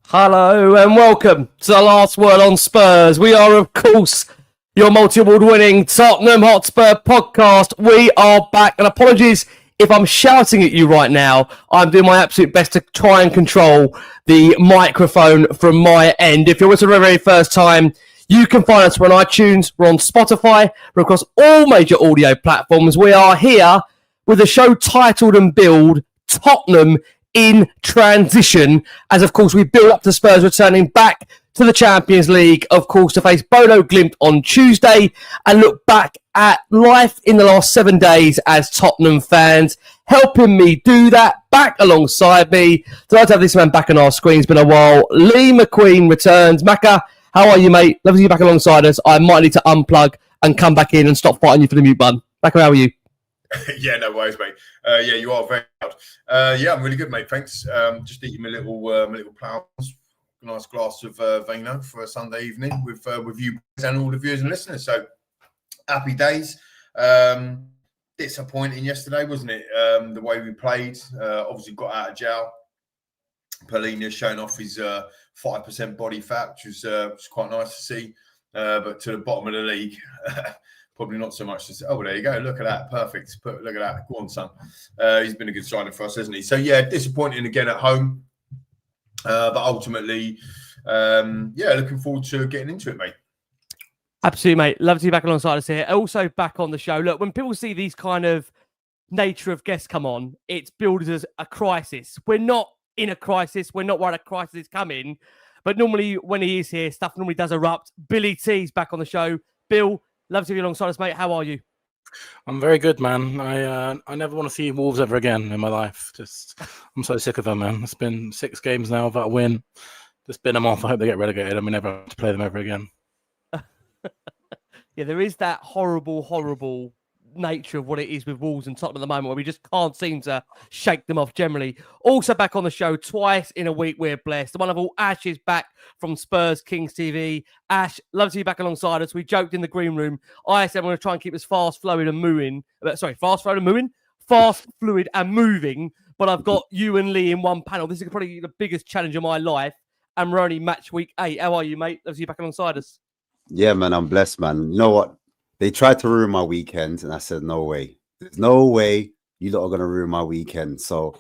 Hello and welcome to the Last Word on Spurs. We are, of course, your multi-award winning Tottenham Hotspur podcast. We are back, and apologies if I'm shouting at you right now. I'm doing my absolute best to try and control the microphone from my end. If you're with us for the very first time, you can find us on iTunes, we're on Spotify, we're across all major audio platforms. We are here with a show titled and billed Tottenham in transition, as of course we build up to Spurs returning back to the Champions League, of course, to face Bodø Glimt on Tuesday and look back at life in the last 7 days as Tottenham fans. Helping me do that, back alongside me, delighted to have this man back on our screen. It's been a while. Lee McQueen returns. Macca, how are you, mate? Lovely to you back alongside us. I might need to unplug and come back in and stop fighting you for the mute button. Macca, how are you? Yeah, no worries, mate. Yeah, you are very loud. Yeah, I'm really good, mate. Thanks. Just eating my little plows. Nice glass of vino for a Sunday evening with you and all the viewers and listeners. So happy days. Disappointing yesterday, wasn't it? The way we played. Obviously got out of jail. Polina showing off his 5% body fat, which was quite nice to see. But to the bottom of the league. Probably not so much to say. Oh, well, there you go. Look at that. Perfect. Look at that. Go on, son. He's been a good signing for us, hasn't he? So, yeah, disappointing again at home. But ultimately, looking forward to getting into it, mate. Absolutely, mate. Love to be back alongside us here. Also back on the show. Look, when people see these kind of nature of guests come on, it's billed as a crisis. We're not in a crisis. We're not worried a crisis is coming. But normally when he is here, stuff normally does erupt. Billie T's back on the show. Bill, love to be alongside us, mate. How are you? I'm very good, man. I never want to see Wolves ever again in my life. I'm so sick of them, man. It's been 6 games now without a win. Just bin them off. I hope they get relegated and we never have to play them ever again. Yeah, there is that horrible nature of what it is with Wolves and Tottenham at the moment where we just can't seem to shake them off generally. Also back on the show twice in a week, we're blessed. The wonderful Ash is back from Spurs Kings TV. Ash, love to be back alongside us. We joked in the green room. I said I'm going to try and keep this fast, fluid and moving. Fast, fluid and moving. But I've got you and Lee in one panel. This is probably the biggest challenge of my life. And we're only match week 8. How are you, mate? Love to be back alongside us. Yeah, man, I'm blessed, man. You know what? They tried to ruin my weekend, and I said, no way. There's no way you lot are going to ruin my weekend. So,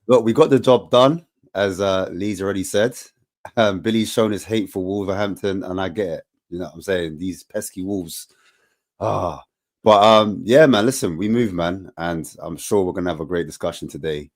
look, we got the job done, as Lee's already said. Billy's shown his hate for Wolverhampton, and I get it. You know what I'm saying? These pesky Wolves. But, yeah, man, listen, we move, man. And I'm sure we're going to have a great discussion today.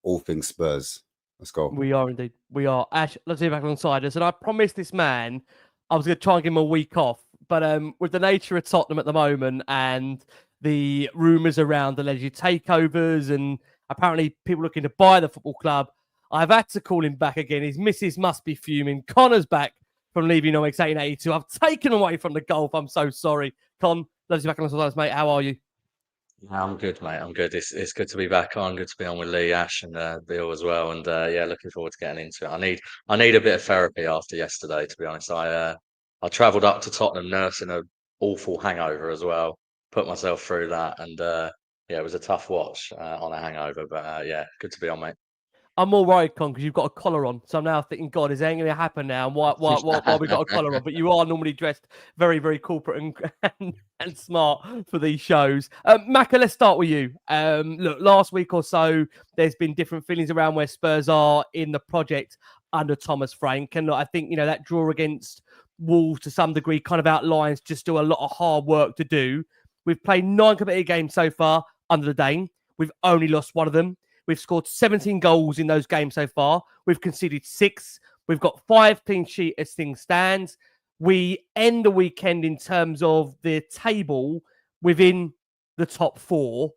All things Spurs. Let's go. We are indeed. We are. Ash, let's be back alongside us. And I promised this man I was going to try and give him a week off. But with the nature of Tottenham at the moment and the rumours around alleged takeovers and apparently people looking to buy the football club, I've had to call him back again. His missus must be fuming. Connor's back from leaving Nomics 1882. I've taken away from the golf. I'm so sorry. Con, love you back on us, mate. How are you? Yeah, I'm good, mate. I'm good. It's good to be back on. Good to be on with Lee, Ash, and Bill as well. And yeah, looking forward to getting into it. I need a bit of therapy after yesterday. To be honest, I travelled up to Tottenham nursing an awful hangover as well. Put myself through that, and yeah, it was a tough watch on a hangover. But yeah, good to be on, mate. I'm more worried, Con, because you've got a collar on. So I'm now thinking, God, is anything going to happen now? And why we got a collar on? But you are normally dressed very, very corporate and smart for these shows. Macca, let's start with you. Look, last week or so, there's been different feelings around where Spurs are in the project under Thomas Frank. And look, I think, that draw against Wolves to some degree kind of outlines just still a lot of hard work to do. We've played 9 competitive games so far under the Dane. We've only lost 1 of them. We've scored 17 goals in those games so far. We've conceded 6. We've got 5 clean sheets as things stands. We end the weekend in terms of the table within the top 4.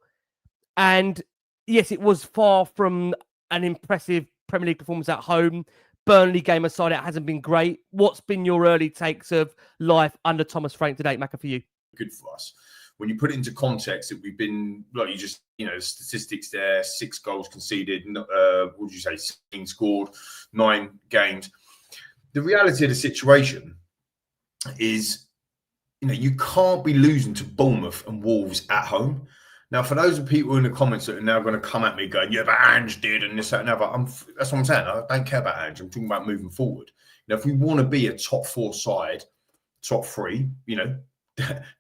And yes, it was far from an impressive Premier League performance at home. Burnley game aside, it hasn't been great. What's been your early takes of life under Thomas Frank today, Macca, for you? Good for us. When you put it into context, that we've been, like you just, statistics there, 6 goals conceded, what would you say, 16 scored, 9 games. The reality of the situation is, you can't be losing to Bournemouth and Wolves at home. Now, for those of people in the comments that are now going to come at me going, yeah, but Ange did and this, that, and other, that's what I'm saying. I don't care about Ange. I'm talking about moving forward. If we want to be a top 4 side, top 3,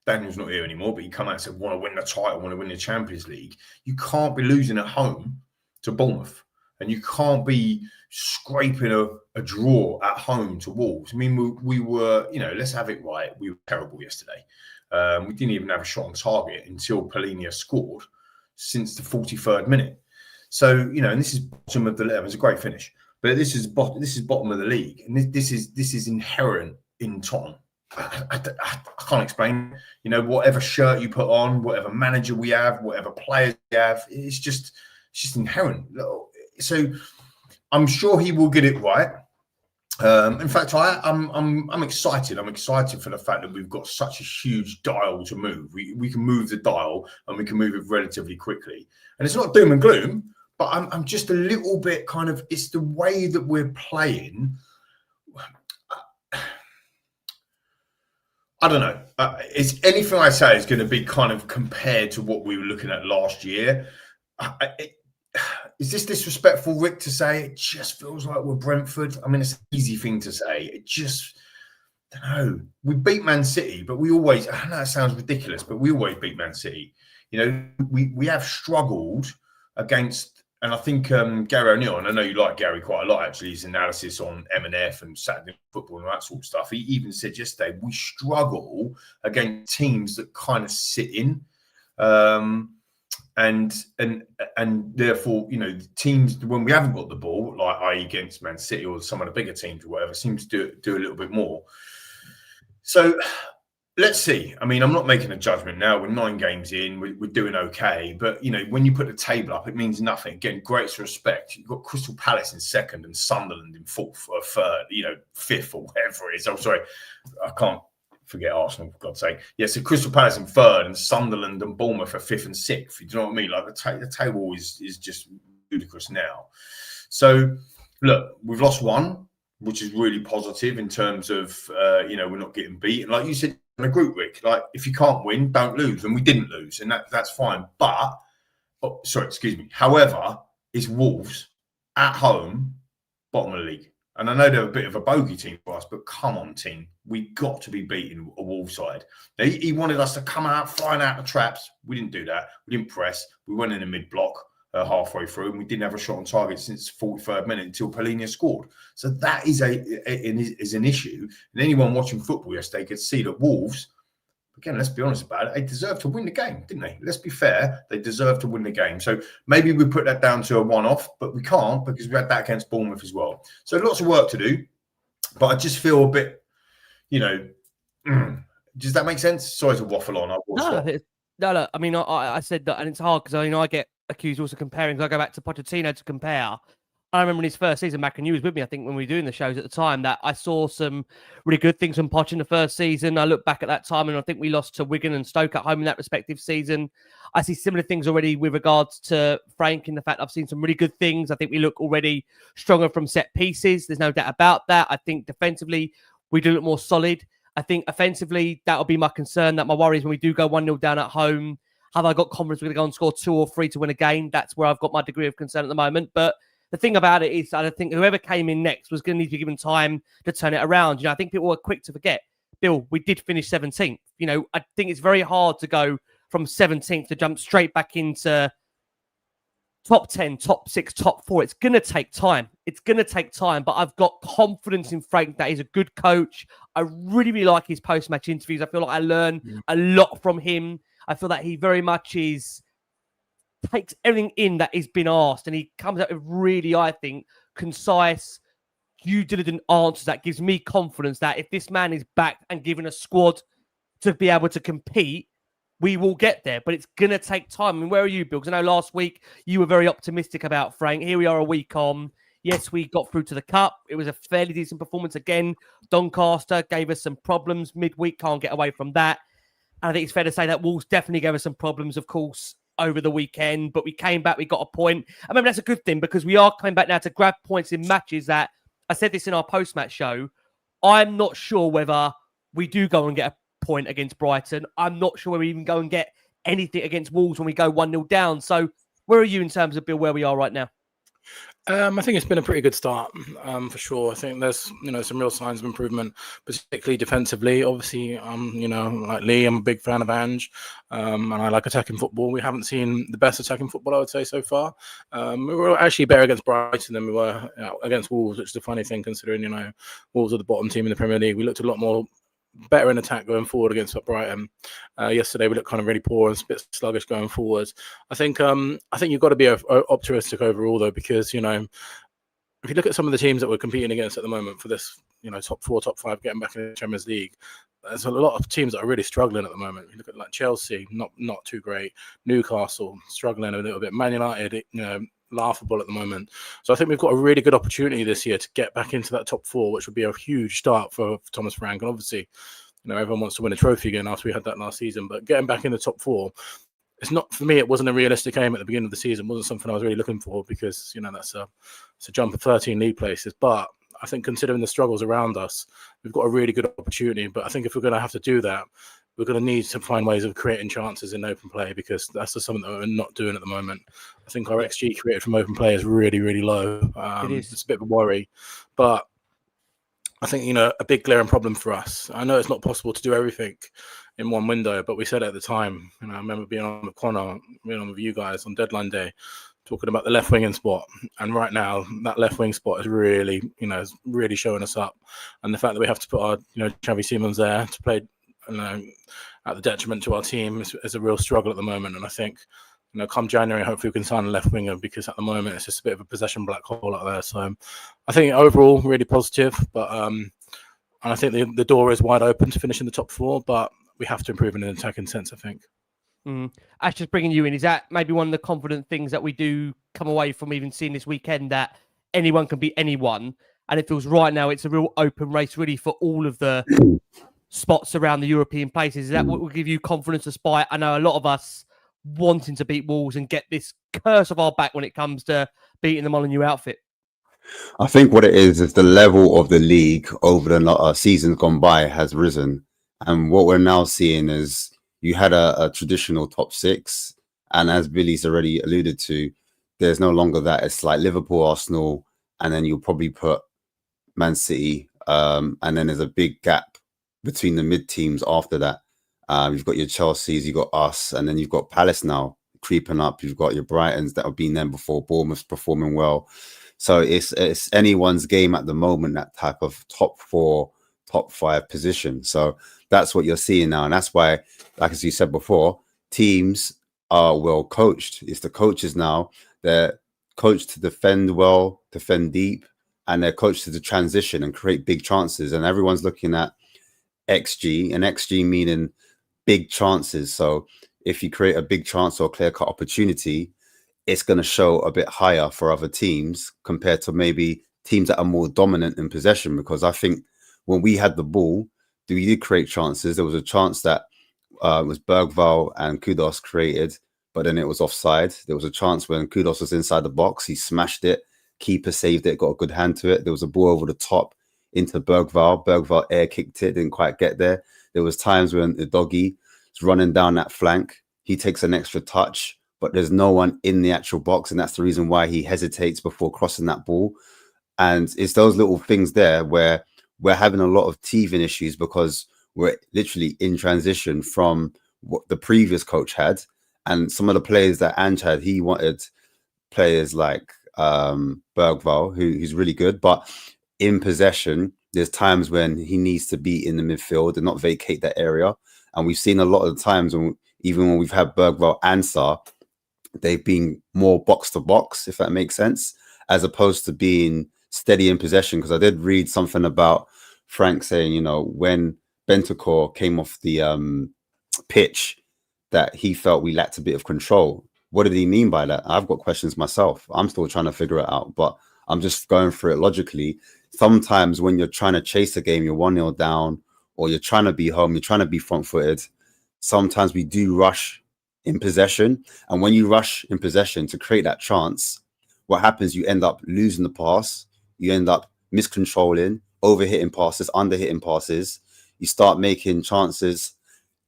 Daniel's not here anymore, but he come out and said, want to win the title, want to win the Champions League. You can't be losing at home to Bournemouth. And you can't be scraping a draw at home to Wolves. I mean, we were, let's have it right. We were terrible yesterday. We didn't even have a shot on target until Polina scored since the 43rd minute. So, and this is bottom of the level. It's a great finish, but this is bottom of the league, and this is inherent in Tottenham. I can't explain. Whatever shirt you put on, whatever manager we have, whatever players we have, it's just inherent. So I'm sure he will get it right. In fact, I'm excited. I'm excited for the fact that we've got such a huge dial to move. We can move the dial and we can move it relatively quickly. And it's not doom and gloom, but I'm just a little bit kind of. It's the way that we're playing. I don't know. It's anything I say is going to be kind of compared to what we were looking at last year. Is this disrespectful, Rick, to say it just feels like we're Brentford? I mean, it's an easy thing to say. It just, I don't know. We beat Man City, but we always, I know it sounds ridiculous, but we always beat Man City. We have struggled against, and I think Gary O'Neill, and I know you like Gary quite a lot, actually, his analysis on M&F and Saturday football and that sort of stuff. He even said yesterday, we struggle against teams that kind of sit in. And therefore, teams when we haven't got the ball, like i.e. against Man City or some of the bigger teams or whatever, seems to do a little bit more. So let's see. I mean, I'm not making a judgment now. We're 9 games in. We're doing okay. But, when you put the table up, it means nothing. Again, greatest respect. You've got Crystal Palace in 2nd and Sunderland in 4th or 3rd, 5th or whatever it is. Oh, sorry. I can't forget Arsenal, for God's sake. Yeah, so Crystal Palace in 3rd and Sunderland and Bournemouth are 5th and 6th. You know what I mean? Like the table is just ludicrous now. So, look, we've lost 1, which is really positive in terms of, we're not getting beat. And like you said in a group, Rick, like if you can't win, don't lose. And we didn't lose, and that's fine. But, however, it's Wolves at home, bottom of the league. And I know they're a bit of a bogey team for us, but come on, team. We got to be beating a Wolves side. He wanted us to come out, flying out the traps. We didn't do that. We didn't press. We went in the mid-block halfway through, and we didn't have a shot on target since the 43rd minute until Polina scored. So that is an issue. And anyone watching football yesterday could see that Wolves, again, let's be honest about it, they deserved to win the game, didn't they? Let's be fair. They deserved to win the game. So maybe we put that down to a one-off, but we can't because we had that against Bournemouth as well. So lots of work to do, but I just feel a bit, does that make sense? Sorry to waffle on. No. I mean, I said that, and it's hard because I get accused also comparing. Because I go back to Pochettino to compare. I remember in his first season, Mac, and you was with me, I think, when we were doing the shows at the time, that I saw some really good things from Poch in the first season. I look back at that time, and I think we lost to Wigan and Stoke at home in that respective season. I see similar things already with regards to Frank in the fact I've seen some really good things. I think we look already stronger from set pieces. There's no doubt about that. I think defensively, we do look more solid. I think offensively, that'll be my concern. That my worry is when we do go 1-0 down at home, have I got confidence we're going to go and score 2 or 3 to win a game? That's where I've got my degree of concern at the moment. But the thing about it is, I think whoever came in next was going to need to be given time to turn it around. I think people were quick to forget. Bill, we did finish 17th. I think it's very hard to go from 17th to jump straight back into top 10, top 6, top 4. It's going to take time. But I've got confidence in Frank that he's a good coach. I really, really like his post-match interviews. I feel like I learn a lot from him. I feel that he very much takes everything in that he's been asked, and he comes out with really, I think, concise, due diligent answers that gives me confidence that if this man is back and given a squad to be able to compete, we will get there. But it's going to take time. I mean, where are you, Bill? Because I know last week you were very optimistic about Frank. Here we are a week on. Yes, we got through to the Cup. It was a fairly decent performance again. Doncaster gave us some problems midweek. Can't get away from that. And I think it's fair to say that Wolves definitely gave us some problems, of course, over the weekend. But we came back. We got a point. I mean, that's a good thing because we are coming back now to grab points in matches that, I said this in our post-match show, I'm not sure whether we do go and get a point against Brighton. I'm not sure whether we even go and get anything against Wolves when we go 1-0 down. So where are you in terms of, Bill, where we are right now? I think it's been a pretty good start, for sure. I think there's, some real signs of improvement, particularly defensively. Obviously, like Lee, I'm a big fan of Ange, and I like attacking football. We haven't seen the best attacking football, I would say, so far. We were actually better against Brighton than we were against Wolves, which is a funny thing considering, Wolves are the bottom team in the Premier League. We looked a lot more better in attack going forward against Brighton. Yesterday we looked kind of really poor and a bit sluggish going forward. I think you've got to be optimistic overall though, because if you look at some of the teams that we're competing against at the moment for this, top 4, top 5 getting back in the Champions League, there's a lot of teams that are really struggling at the moment. You look at like Chelsea, not too great. Newcastle struggling a little bit. Man United, laughable at the moment. So I think we've got a really good opportunity this year to get back into that top 4, which would be a huge start for Thomas Frank. And obviously, everyone wants to win a trophy again after we had that last season. But getting back in the top 4, it's not, for me, it wasn't a realistic aim at the beginning of the season. It wasn't something I was really looking for because, that's a jump of 13 league places. But I think considering the struggles around us, we've got a really good opportunity. But I think if we're going to have to do that, we're going to need to find ways of creating chances in open play, because that's just something that we're not doing at the moment. I think our XG created from open play is really, really low. It's a bit of a worry. But I think, a big glaring problem for us. I know it's not possible to do everything in one window, but we said at the time, I remember being on with Connor, being on with you guys on deadline day, talking about the left wing spot. And right now, that left wing spot is really, is really showing us up. And the fact that we have to put our, Xavi Simons there to play, at the detriment to our team is a real struggle at the moment. And I think, come January, hopefully we can sign a left winger, because at the moment it's just a bit of a possession black hole out there. So I think overall really positive, but and I think the door is wide open to finish in the top 4, but we have to improve in an attacking sense, I think. Ash, just bringing you in, is that maybe one of the confident things that we do come away from even seeing this weekend, that anyone can beat anyone? And it feels right now it's a real open race really for all of the spots around the European places. Is that what will give you confidence, despite, I know, a lot of us wanting to beat Wolves and get this curse of our back when it comes to beating them on a new outfit? I think what it is the level of the league over the seasons gone by has risen. And what we're now seeing is you had a traditional top 6. And as Billy's already alluded to, there's no longer that. It's like Liverpool, Arsenal, and then you'll probably put Man City. And then there's a big gap between the mid teams after that. You've got your Chelseas, you've got us, and then you've got Palace now creeping up. You've got your Brightons that have been there before, Bournemouth's performing well. So it's anyone's game at the moment, that type of top 4, top 5 position. So that's what you're seeing now. And that's why, like as you said before, teams are well coached. It's the coaches now. They're coached to defend well, defend deep, and they're coached to transition and create big chances. And everyone's looking at XG, and XG meaning big chances. So if you create a big chance or clear-cut opportunity, it's going to show a bit higher for other teams compared to maybe teams that are more dominant in possession. Because I think when we had the ball, we did create chances. There was a chance that was Bergvall and Kudos created, but then it was offside. There was a chance when Kudos was inside the box. He smashed it. Keeper saved it, got a good hand to it. There was a ball over the top into Bergvall. Bergvall air kicked it, didn't quite get there. There was times when the doggy is running down that flank. He takes an extra touch, but there's no one in the actual box. And that's the reason why he hesitates before crossing that ball. And it's those little things there where we're having a lot of teething issues, because we're literally in transition from what the previous coach had. And some of the players that Ange had, he wanted players like Bergvall, who's really good. But in possession, there's times when he needs to be in the midfield and not vacate that area. And we've seen a lot of the times when, even when we've had Bergvall and Sarr, they've been more box to box, if that makes sense, as opposed to being steady in possession. Because I did read something about Frank saying, when Bentancur came off the pitch, that he felt we lacked a bit of control. What did he mean by that? I've got questions myself. I'm still trying to figure it out, but I'm just going through it logically. Sometimes when you're trying to chase a game, you're 1-0 down, or you're trying to be home, you're trying to be front-footed. Sometimes we do rush in possession. And when you rush in possession to create that chance, what happens? You end up losing the pass. You end up miscontrolling, overhitting passes, underhitting passes. You start making chances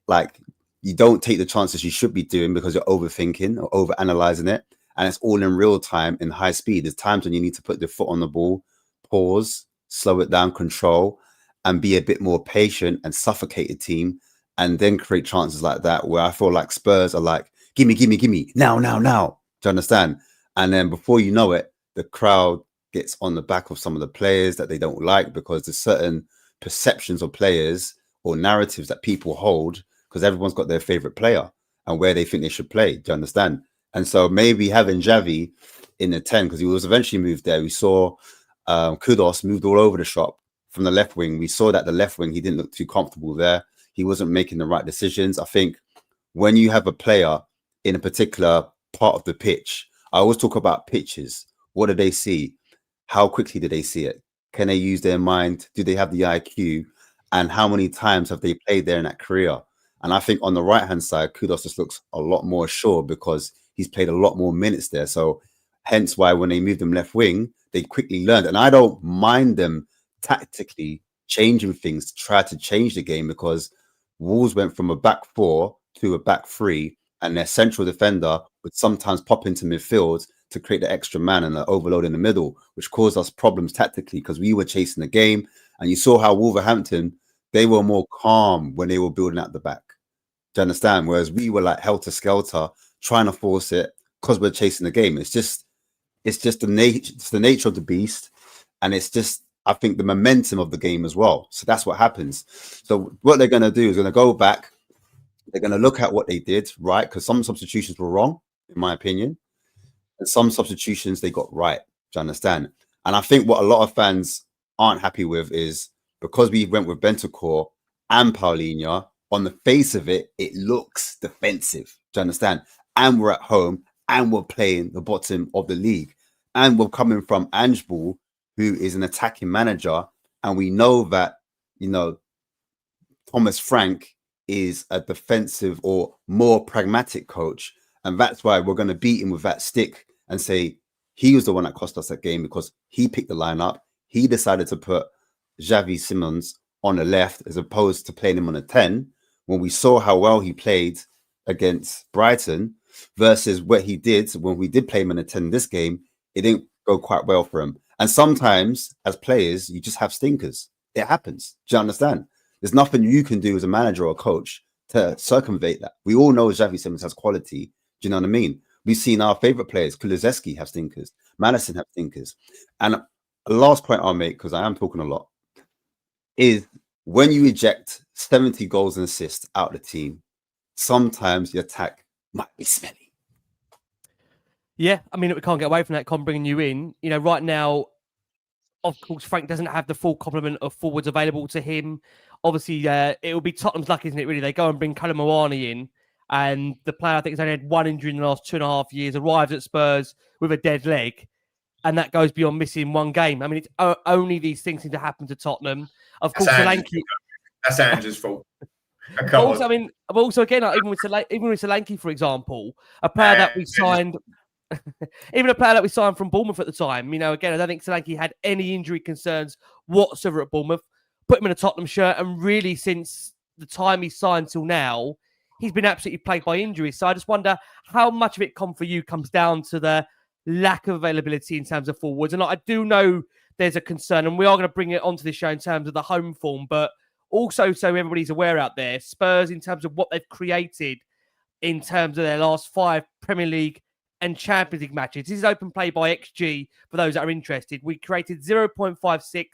like you don't take the chances you should be doing because you're overthinking or overanalyzing it. And it's all in real time in high speed. There's times when you need to put the foot on the ball, pause, slow it down, control, and be a bit more patient and suffocate a team, and then create chances like that where I feel like Spurs are like, gimme, gimme, gimme, now. Do you understand? And then before you know it, the crowd gets on the back of some of the players that they don't like, because there's certain perceptions of players or narratives that people hold, because everyone's got their favorite player and where they think they should play. Do you understand? And so maybe having Xavi in the 10, because he was eventually moved there. We saw Kudos moved all over the shop from the left wing. We saw that the left wing, he didn't look too comfortable there. He wasn't making the right decisions. I think when you have a player in a particular part of the pitch, I always talk about pitches. What do they see? How quickly do they see it? Can they use their mind? Do they have the IQ? And how many times have they played there in that career? And I think on the right-hand side, Kudos just looks a lot more sure because he's played a lot more minutes there. So hence why when they moved him left wing, they quickly learned. And I don't mind them tactically changing things to try to change the game, because Wolves went from a back 4 to a back 3, and their central defender would sometimes pop into midfield to create the extra man and the overload in the middle, which caused us problems tactically because we were chasing the game. And you saw how Wolverhampton, they were more calm when they were building at the back. Do you understand? Whereas we were like helter-skelter, trying to force it because we're chasing the game. It's just the nature of the beast, and it's just, I think, the momentum of the game as well. So that's what happens. So what they're going to do is going to go back. They're going to look at what they did, right? Because some substitutions were wrong, in my opinion, and some substitutions they got right. Do you understand? And I think what a lot of fans aren't happy with is because we went with Bentancur and Paulinho, on the face of it, it looks defensive. Do you understand? And we're at home, and we're playing the bottom of the league, and we're coming from Angeball, who is an attacking manager, and we know that, you know, Thomas Frank is a defensive or more pragmatic coach, and that's why we're going to beat him with that stick and say he was the one that cost us that game, because he picked the lineup. He decided to put Xavi Simons on the left as opposed to playing him on a 10, when we saw how well he played against Brighton versus what he did when we did play him on a 10 this game. It didn't go quite well for him. And sometimes as players, you just have stinkers. It happens. Do you understand? There's nothing you can do as a manager or a coach to circumvent that. We all know Xavi Simons has quality. Do you know what I mean? We've seen our favorite players, Kulusevski, have stinkers. Madison have stinkers. And a last point I'll make, because I am talking a lot, is when you eject 70 goals and assists out of the team, sometimes the attack might be smelly. Yeah, I mean, we can't get away from that. Con bringing you in, you know, right now, of course, Frank doesn't have the full complement of forwards available to him. Obviously, it will be Tottenham's luck, isn't it, really? They go and bring Callum Moani in, and the player, I think, has only had one injury in the last 2.5 years, arrives at Spurs with a dead leg, and that goes beyond missing one game. I mean, it's only these things seem to happen to Tottenham. Of course, Solanke... That's Andrew's fault. Also, I mean, also again, like, even with Solanke, for example, a player that we signed... even a player that we signed from Bournemouth at the time, you know, again, I don't think Solanke had any injury concerns whatsoever at Bournemouth. Put him in a Tottenham shirt, and really since the time he signed till now, he's been absolutely plagued by injuries. So I just wonder how much of it for you comes down to the lack of availability in terms of forwards. And I do know there's a concern, and we are going to bring it onto the show in terms of the home form, but also so everybody's aware out there, Spurs, in terms of what they've created in terms of their last 5 Premier League and Champions League matches. This is open play by XG for those that are interested. We created 0.56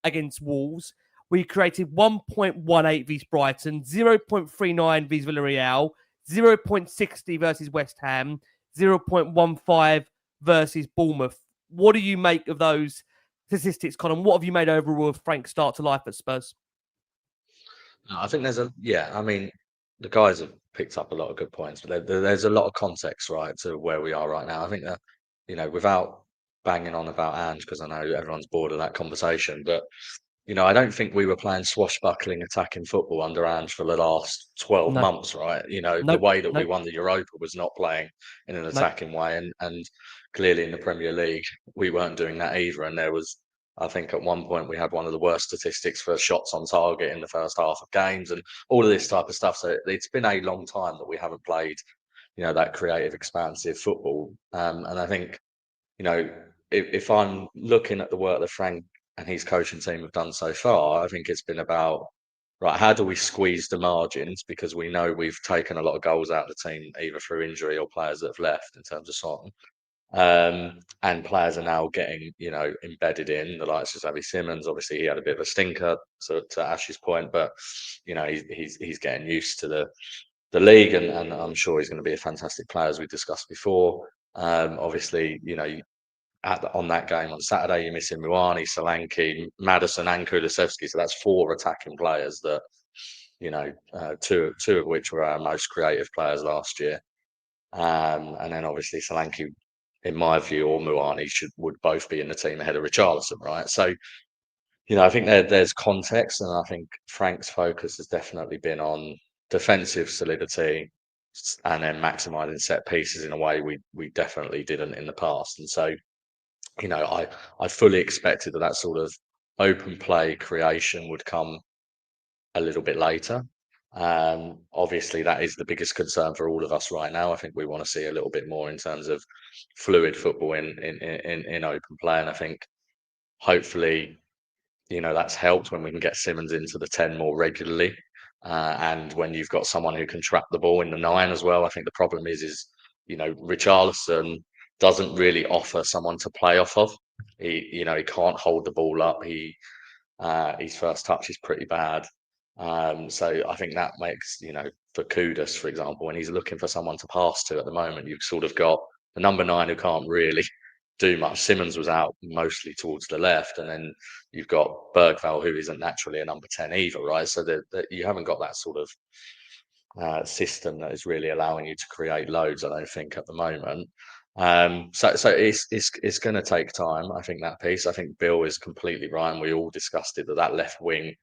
against Wolves. We created 1.18 vs Brighton, 0.39 vs Villarreal, 0.60 versus West Ham, 0.15 versus Bournemouth. What do you make of those statistics, Colin? What have you made overall of Frank's start to life at Spurs? I think I mean, the guys have picked up a lot of good points, but there's a lot of context, right, to where we are right now. I think that, you know, without banging on about Ange, because I know everyone's bored of that conversation, but, you know, I don't think we were playing swashbuckling attacking football under Ange for the last 12 months, right? You know, the way that we won the Europa was not playing in an attacking way, and clearly in the Premier League, we weren't doing that either, and there was I think at one point we had one of the worst statistics for shots on target in the first half of games and all of this type of stuff. So it's been a long time that we haven't played, that creative, expansive football. And I think, if I'm looking at the work that Frank and his coaching team have done so far, I think it's been about, right, how do we squeeze the margins? Because we know we've taken a lot of goals out of the team, either through injury or players that have left in terms of song. And players are now getting, embedded in the likes of Xavi Simons. Obviously, he had a bit of a stinker, to Ash's point, but he's getting used to the league, and I'm sure he's going to be a fantastic player, as we discussed before. Obviously, on that game on Saturday, you're missing Muani, Solanke, Maddison, and Kulusevski. So that's 4 attacking players that, two of which were our most creative players last year. And then obviously Solanke, in my view, or Muani would both be in the team ahead of Richarlison, right? So, I think there's context, and I think Frank's focus has definitely been on defensive solidity and then maximising set pieces in a way we definitely didn't in the past. And so, I fully expected that sort of open play creation would come a little bit later. Obviously, that is the biggest concern for all of us right now. I think we want to see a little bit more in terms of fluid football in open play, and I think hopefully, that's helped when we can get Simons into the 10 more regularly, and when you've got someone who can trap the ball in the 9 as well. I think the problem is Richarlison doesn't really offer someone to play off of. He can't hold the ball up. His first touch is pretty bad. So I think that makes, for Kudus, for example, when he's looking for someone to pass to at the moment, you've sort of got the number 9 who can't really do much. Simons was out mostly towards the left, and then you've got Bergvall, who isn't naturally a number 10 either, right? So that you haven't got that sort of system that is really allowing you to create loads, I don't think, at the moment. So it's going to take time. I think that piece. I think Bill is completely right, and we all discussed it, that left wing.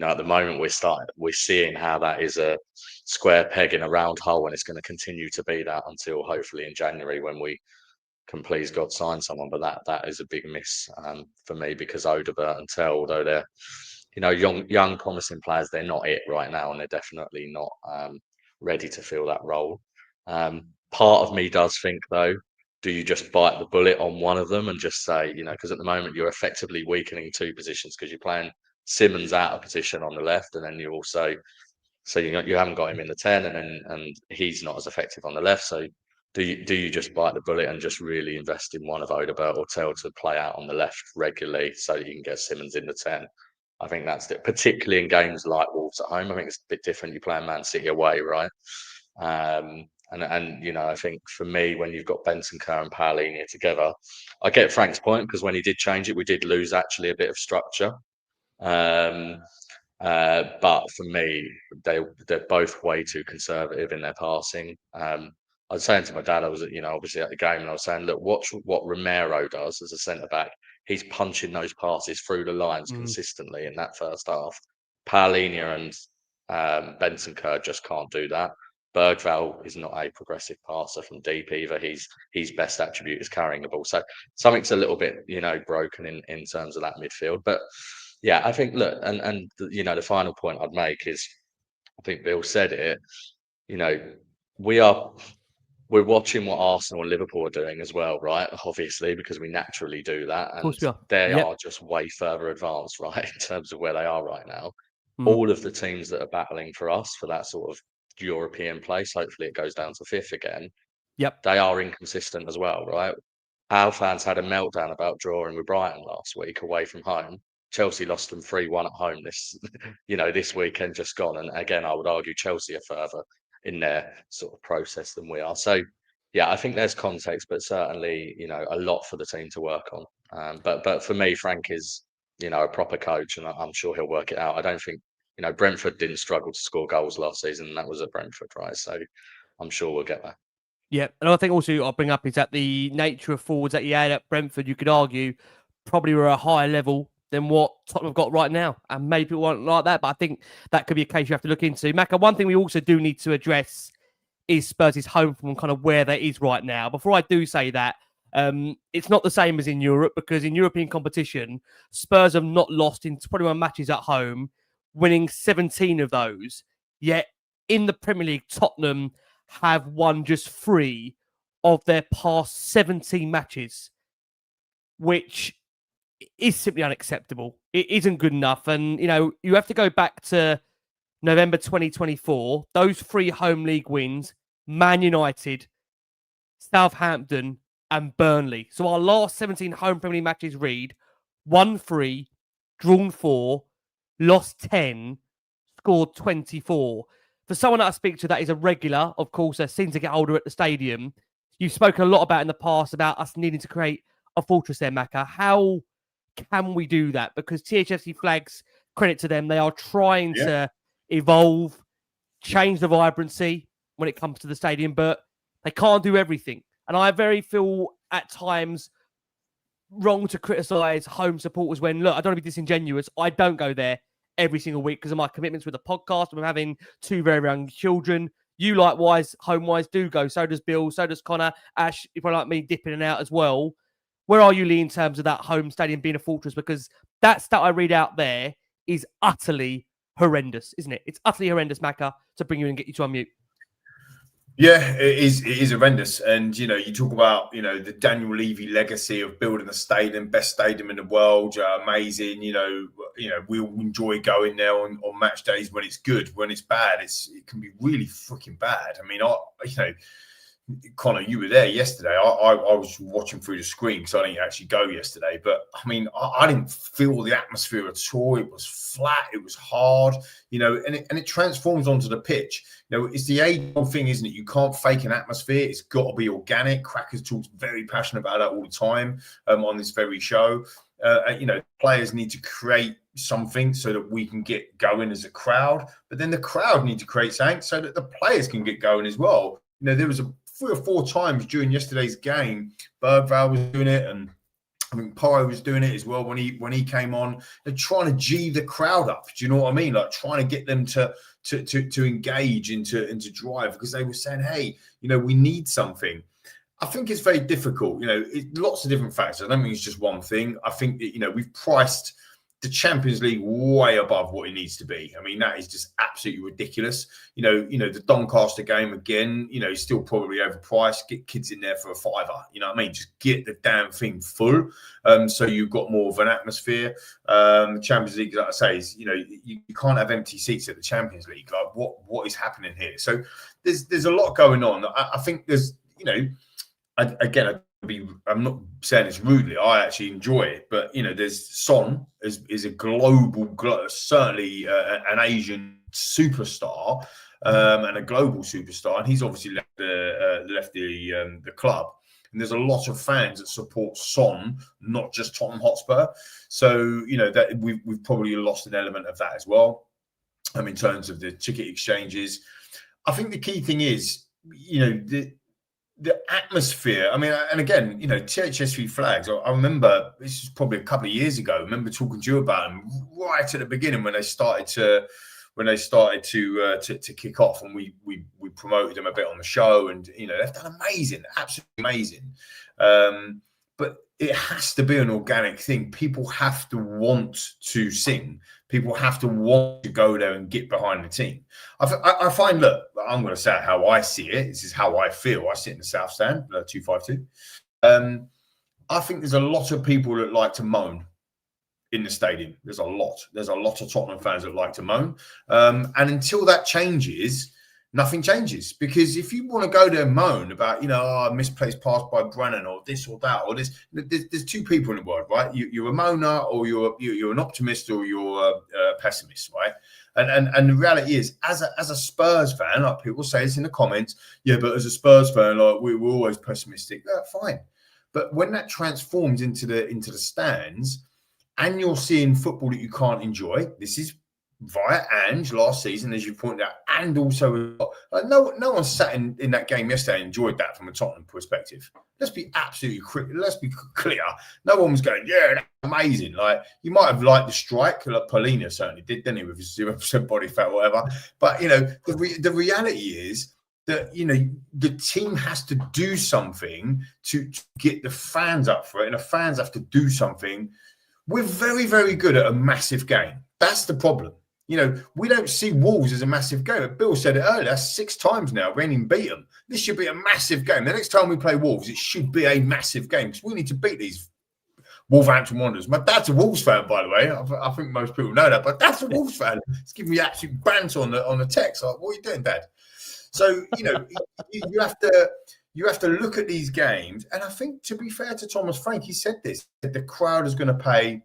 At the moment we're seeing how that is a square peg in a round hole, and it's going to continue to be that until hopefully in January, when we can please God sign someone. But that is a big miss for me, because Odegaard and Tell, although they're young promising players, they're not it right now, and they're definitely not ready to fill that role. Part of me does think, though, do you just bite the bullet on one of them and just say, because at the moment you're effectively weakening 2 positions, because you're playing Simons out of position on the left, and then you also, so you haven't got him in the 10, and he's not as effective on the left. So do you just bite the bullet and just really invest in one of Odegaard or Tell to play out on the left regularly, so you can get Simons in the 10? I think that's it, particularly in games like Wolves at home. I think it's a bit different. You're playing Man City away, right? And I think for me, when you've got Bentancur and Paulinho together, I get Frank's point, because when he did change it, we did lose actually a bit of structure. But for me, they're both way too conservative in their passing. I was saying to my dad, I was obviously at the game, and I was saying, look, watch what Romero does as a centre back. He's punching those passes through the lines consistently in that first half. Paulinho and Bentancur just can't do that. Bergvall is not a progressive passer from deep either. His best attribute is carrying the ball. So something's a little bit broken in terms of that midfield. But yeah, I think, look, and the final point I'd make is, I think Bill said it, we're watching what Arsenal and Liverpool are doing as well, right? Obviously, because we naturally do that. And they are just way further advanced, right, in terms of where they are right now. All of the teams that are battling for us for that sort of European place, hopefully it goes down to 5th again. They are inconsistent as well, right? Our fans had a meltdown about drawing with Brighton last week away from home. Chelsea lost them 3-1 at home this weekend just gone. And again, I would argue Chelsea are further in their sort of process than we are. So yeah, I think there's context, but certainly, a lot for the team to work on. But for me, Frank is, a proper coach, and I'm sure he'll work it out. I don't think, Brentford didn't struggle to score goals last season, and that was at Brentford, right? So I'm sure we'll get there. Yeah, and I think also I'll bring up is that the nature of forwards that he had at Brentford, you could argue, probably were a higher level than what Tottenham have got right now. And maybe people won't like that, but I think that could be a case you have to look into. Maka, one thing we also do need to address is Spurs' home form, kind of where that is right now. Before I do say that, It's not the same as in Europe, because in European competition, Spurs have not lost in 21 matches at home, winning 17 of those. Yet in the Premier League, Tottenham have won just 3 of their past 17 matches, which is simply unacceptable. It isn't good enough. And, you have to go back to November 2024. Those 3 home league wins, Man United, Southampton, and Burnley. So our last 17 home Premier League matches read 1-3, drawn 4, lost 10, scored 24. For someone that I speak to that is a regular, of course, that seems to get older at the stadium, you've spoken a lot about in the past about us needing to create a fortress there, Maka. How can we do that? Because THFC Flags, credit to them, they are trying to evolve, change the vibrancy when it comes to the stadium, but they can't do everything. And I feel at times wrong to criticise home supporters when, look, I don't want to be disingenuous. I don't go there every single week because of my commitments with the podcast. I'm having 2 very young children. You likewise, home-wise, do go. So does Bill. So does Connor. Ash, if I like me, dip in and out as well. Where are you, Lee, in terms of that home stadium being a fortress? Because that stat I read out there is utterly horrendous, isn't it? It's utterly horrendous, Maka, to bring you in and get you to unmute. Yeah, it is horrendous. And, you talk about, the Daniel Levy legacy of building a stadium, best stadium in the world, amazing. We all enjoy going there on match days when it's good. When it's bad, it can be really freaking bad. I mean, Connor, you were there yesterday. I was watching through the screen because I didn't actually go yesterday. But I mean, I didn't feel the atmosphere at all. It was flat. It was hard, and it transforms onto the pitch. It's the age-old thing, isn't it? You can't fake an atmosphere. It's got to be organic. Crackers talks very passionate about that all the time on this very show. Players need to create something so that we can get going as a crowd. But then the crowd need to create something so that the players can get going as well. There was 3 or 4 times during yesterday's game, Birdvale was doing it, and I think Poro was doing it as well when he came on. They're trying to G the crowd up. Do you know what I mean? Like trying to get them to engage into drive, because they were saying, hey, we need something. I think it's very difficult. Lots of different factors. I don't think it's just one thing. I think that we've priced the Champions League way above what it needs to be. I mean, that is just absolutely ridiculous. The Doncaster game again, is still probably overpriced. Get kids in there for a £5. You know what I mean? Just get the damn thing full. So you've got more of an atmosphere. The Champions League, like I say, is, you can't have empty seats at the Champions League. Like what is happening here? So there's a lot going on. I think there's, I'm not saying this rudely. I actually enjoy it, but there's Son is a global, certainly an Asian superstar and a global superstar, and he's obviously left the club. And there's a lot of fans that support Son, not just Tottenham Hotspur. So that we've probably lost an element of that as well. In terms of the ticket exchanges, I think the key thing is the atmosphere. I mean, and again, THFC Flags. I remember this is probably a couple of years ago. I remember talking to you about them right at the beginning when they started to kick off, and we promoted them a bit on the show, and they've done amazing, absolutely amazing. But it has to be an organic thing. People have to want to sing. People have to want to go there and get behind the team. I find, look, I'm going to say how I see it. This is how I feel. I sit in the South Stand, 252. I think there's a lot of people that like to moan in the stadium. There's a lot of Tottenham fans that like to moan. And until that changes, nothing changes. Because if you want to go there and moan about, a misplaced pass by Brennan or this or that or this, there's 2 people in the world, right? You're a moaner, or you're an optimist, or you're a pessimist, right? And the reality is, as a Spurs fan, like people say this in the comments, yeah, but as a Spurs fan, like we're always pessimistic. Yeah, fine. But when that transforms into the stands, and you're seeing football that you can't enjoy, this is via Ange last season, as you pointed out, and also no one sat in that game yesterday and enjoyed that from a Tottenham perspective. Let's be clear. No one was going, yeah, that's amazing. Like, you might have liked the strike, like Paulina certainly did, didn't he, with his 0% body fat or whatever. But the reality is that, you know, the team has to do something to get the fans up for it, and the fans have to do something. We're very, very good at a massive game. That's the problem. You know, we don't see Wolves as a massive game. Bill said it earlier, that's 6 times now. We ain't even beat them. This should be a massive game. The next time we play Wolves, it should be a massive game because we need to beat these Wolverhampton Wanderers. My dad's a Wolves fan, by the way. I think most people know that, but that's a Wolves fan. It's giving me absolute banter on the text. Like, what are you doing, Dad? So, you know, you have to look at these games. And I think, to be fair to Thomas Frank, he said this, that the crowd is going to play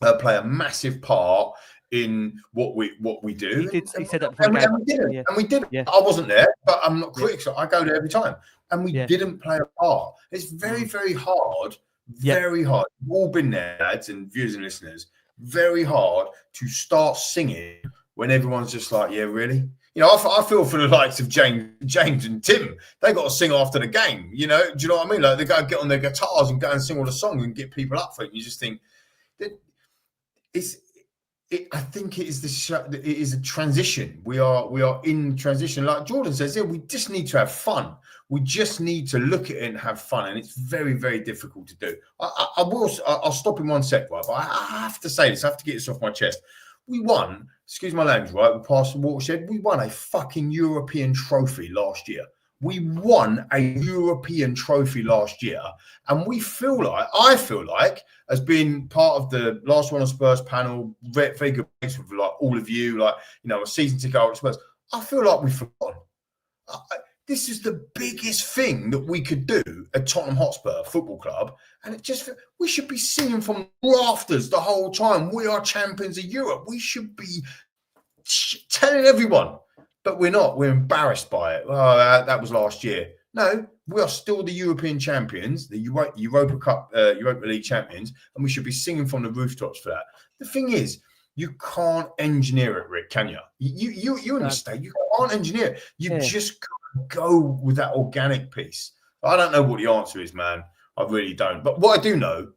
a massive part in what we do. He said that before and we didn't. Yeah. I wasn't there, but I'm not critical. I go there every time. And we didn't play a part. It's very, very hard. Very hard. We've all been there, lads and viewers and listeners. Very hard to start singing when everyone's just like, yeah, really? You know, I feel for the likes of James and Tim. They got to sing after the game. You know, do you know what I mean? Like, they got to get on their guitars and go and sing all the songs and get people up for it. You just think that I think it is a transition. We are in transition. Like Jordan says, we just need to have fun. We just need to look at it and have fun, and it's very, very difficult to do. I'll stop in 1 sec, right? But I have to say this. I have to get this off my chest. We won. Excuse my language, right? We passed the watershed. We won a fucking European trophy last year. We won a European trophy last year, and I feel like, as being part of the Last One on Spurs panel, very good place with like all of you, like, you know, a season to go at Spurs. I feel like we've forgotten. This is the biggest thing that we could do at Tottenham Hotspur Football Club, and we should be singing from rafters the whole time. We are champions of Europe. We should be telling everyone. But we're not. We're embarrassed by it. Oh, that was last year. No, we are still the European champions, the Europa League champions, and we should be singing from the rooftops for that. The thing is, you can't engineer it, Rick, can you? You understand? You can't engineer it. You just can't go with that organic piece. I don't know what the answer is, man. I really don't. But what I do know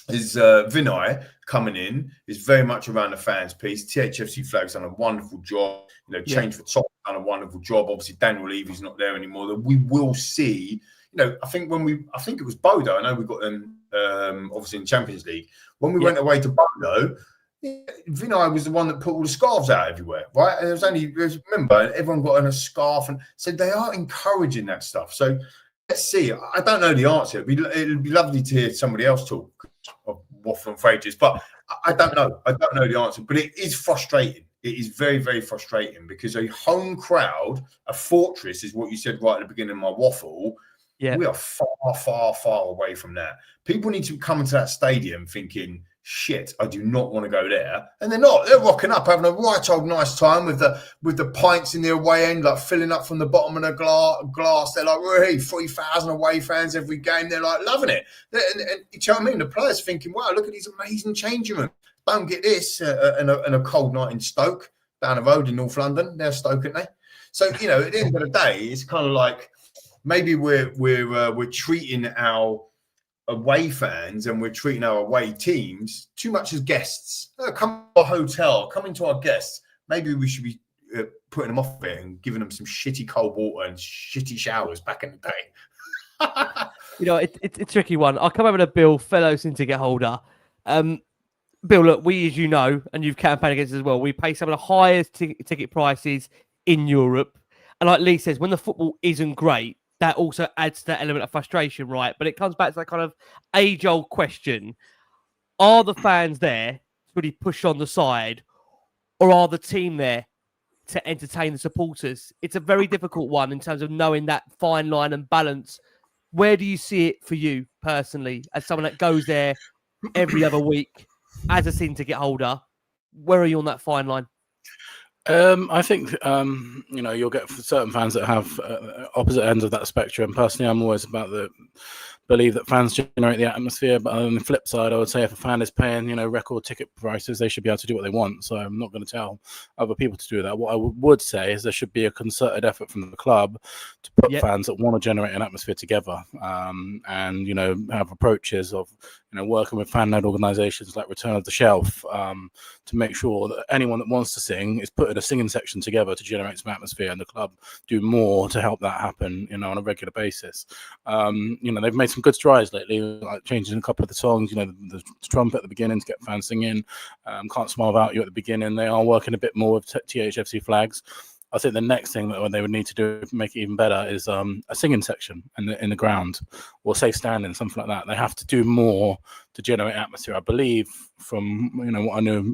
is Vinay coming in is very much around the fans piece. THFC Flag's done a wonderful job. You know, Change for Top done a wonderful job. Obviously, Daniel Levy's not there anymore. That we will see. You know, I think it was Bodø. I know we got them obviously in Champions League. When we went away to Bodø, Vinay was the one that put all the scarves out everywhere, right? And remember, everyone got on a scarf, and so they are encouraging that stuff. So let's see. I don't know the answer. It'd be lovely to hear somebody else talk. Waffle and Frages, but I don't know. I don't know the answer, but it is frustrating. It is very, very frustrating because a home crowd, a fortress, is what you said right at the beginning of my waffle. Yeah, we are far, far, far away from that. People need to come into that stadium thinking, shit, I do not want to go there. And they're not. They're rocking up, having a right old nice time with the pints in the away end, like filling up from the bottom of the glass. They're like, hey, 3,000 away fans every game. They're like loving it. And you know what I mean? The players thinking, wow, look at these amazing changing rooms. Don't get this in a cold night in Stoke, down the road in North London. They're Stoke, aren't they? So, you know, at the end of the day, it's kind of like maybe we're treating our away fans and we're treating our away teams too much as guests. Come to our hotel, come into our guests. Maybe we should be putting them off there and giving them some shitty cold water and shitty showers back in the day. You know, it's a tricky one. I'll come over to Bill, fellow season ticket holder. Bill, look, we, as you know, and you've campaigned against us as well, we pay some of the highest ticket prices in Europe. And like Lee says, when the football isn't great, that also adds to that element of frustration, right? But it comes back to that kind of age-old question. Are the fans there to really push on the side, or are the team there to entertain the supporters? It's a very difficult one in terms of knowing that fine line and balance. Where do you see it for you personally, as someone that goes there every other week, as a season ticket holder? Where are you on that fine line? I think, you know, you'll get certain fans that have opposite ends of that spectrum. Personally, I'm always about the believe that fans generate the atmosphere. But on the flip side, I would say if a fan is paying, record ticket prices, they should be able to do what they want. So I'm not going to tell other people to do that. What I would say is there should be a concerted effort from the club to put fans that want to generate an atmosphere together, and have approaches of working with fan-led organisations like Return of the Shelf, to make sure that anyone that wants to sing is put in a singing section together to generate some atmosphere, and the club do more to help that happen, on a regular basis. They've made some good strides lately, like changing a couple of the songs, the trumpet at the beginning to get fans singing, Can't Smile Without You at the beginning. They are working a bit more with THFC flags. I think the next thing that they would need to do to make it even better is a singing section in the ground, or safe standing, something like that. They have to do more to generate atmosphere. I believe from what I know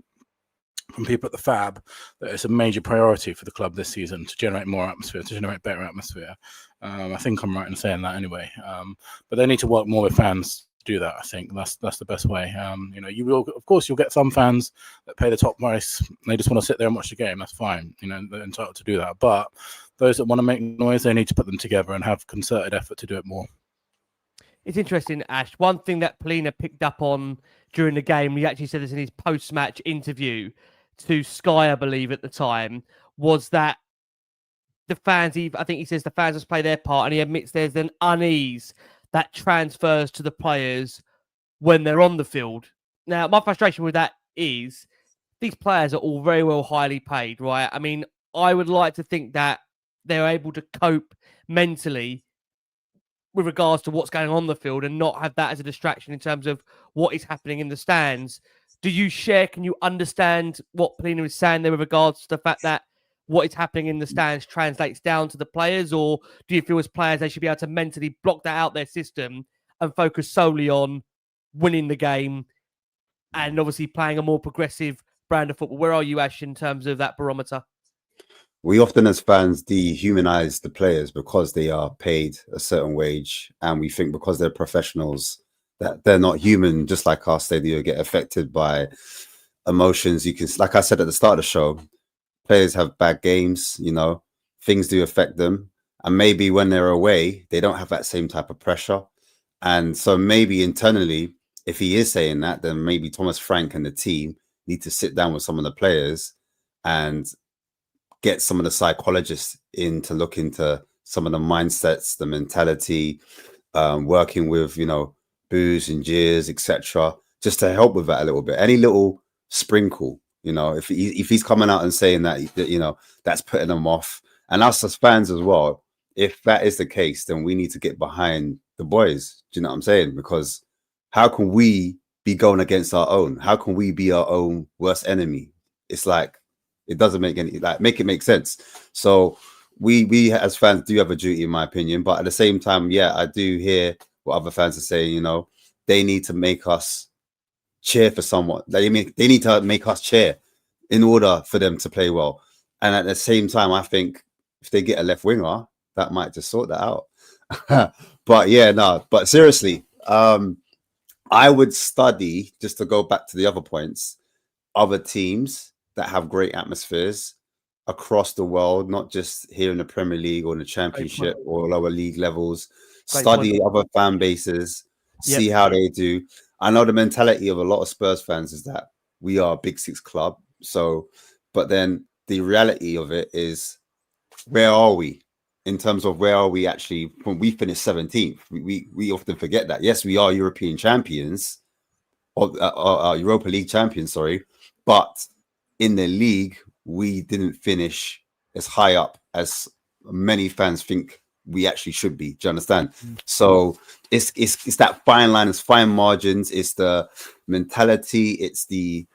from people at the Fab, that it's a major priority for the club this season to generate more atmosphere, to generate better atmosphere. I think I'm right in saying that anyway. But they need to work more with fans to do that. I think that's the best way. You will, of course, you'll get some fans that pay the top price. They just want to sit there and watch the game. That's fine. They're entitled to do that. But those that want to make noise, they need to put them together and have concerted effort to do it more. It's interesting, Ash. One thing that Polina picked up on during the game, he actually said this in his post-match interview to Sky, I believe, at the time, was that the fans, I think he says the fans must play their part, and he admits there's an unease that transfers to the players when they're on the field. Now, my frustration with that is these players are all very well highly paid, right? I mean, I would like to think that they're able to cope mentally with regards to what's going on the field and not have that as a distraction in terms of what is happening in the stands. Do you share, can you understand what Polina is saying there with regards to the fact that what is happening in the stands translates down to the players? Or do you feel as players they should be able to mentally block that out their system and focus solely on winning the game and obviously playing a more progressive brand of football? Where are you, Ash, in terms of that barometer? We often as fans dehumanize the players because they are paid a certain wage, and we think because they're professionals that they're not human, just like us. They do get affected by emotions. You can, like I said at the start of the show, players have bad games, things do affect them. And maybe when they're away, they don't have that same type of pressure. And so maybe internally, if he is saying that, then maybe Thomas Frank and the team need to sit down with some of the players and get some of the psychologists in to look into some of the mindsets, the mentality, working with, boos and jeers, etc., just to help with that a little bit. Any little sprinkle, if he's coming out and saying that, that's putting them off. And us as fans as well, if that is the case, then we need to get behind the boys. Do you know what I'm saying? Because how can we be going against our own? How can we be our own worst enemy? It's like, it doesn't make make it make sense. So we as fans do have a duty, in my opinion. But at the same time, I do hear what other fans are saying. They need to make us cheer for someone. They need to make us cheer in order for them to play well. And at the same time, I think if they get a left winger, that might just sort that out. But seriously, I would study, just to go back to the other points, other teams that have great atmospheres across the world, not just here in the Premier League or in the Championship or lower league levels. Study other fan bases, see how they do. I know the mentality of a lot of Spurs fans is that we are a Big Six club. So, but then the reality of it is, where are we in terms of where are we actually? When we finished 17th, we often forget that. Yes, we are European champions, or Europa League champions, sorry, but in the league, we didn't finish as high up as many fans think we actually should be. Do you understand? So it's that fine line, it's fine margins, it's the mentality, it's the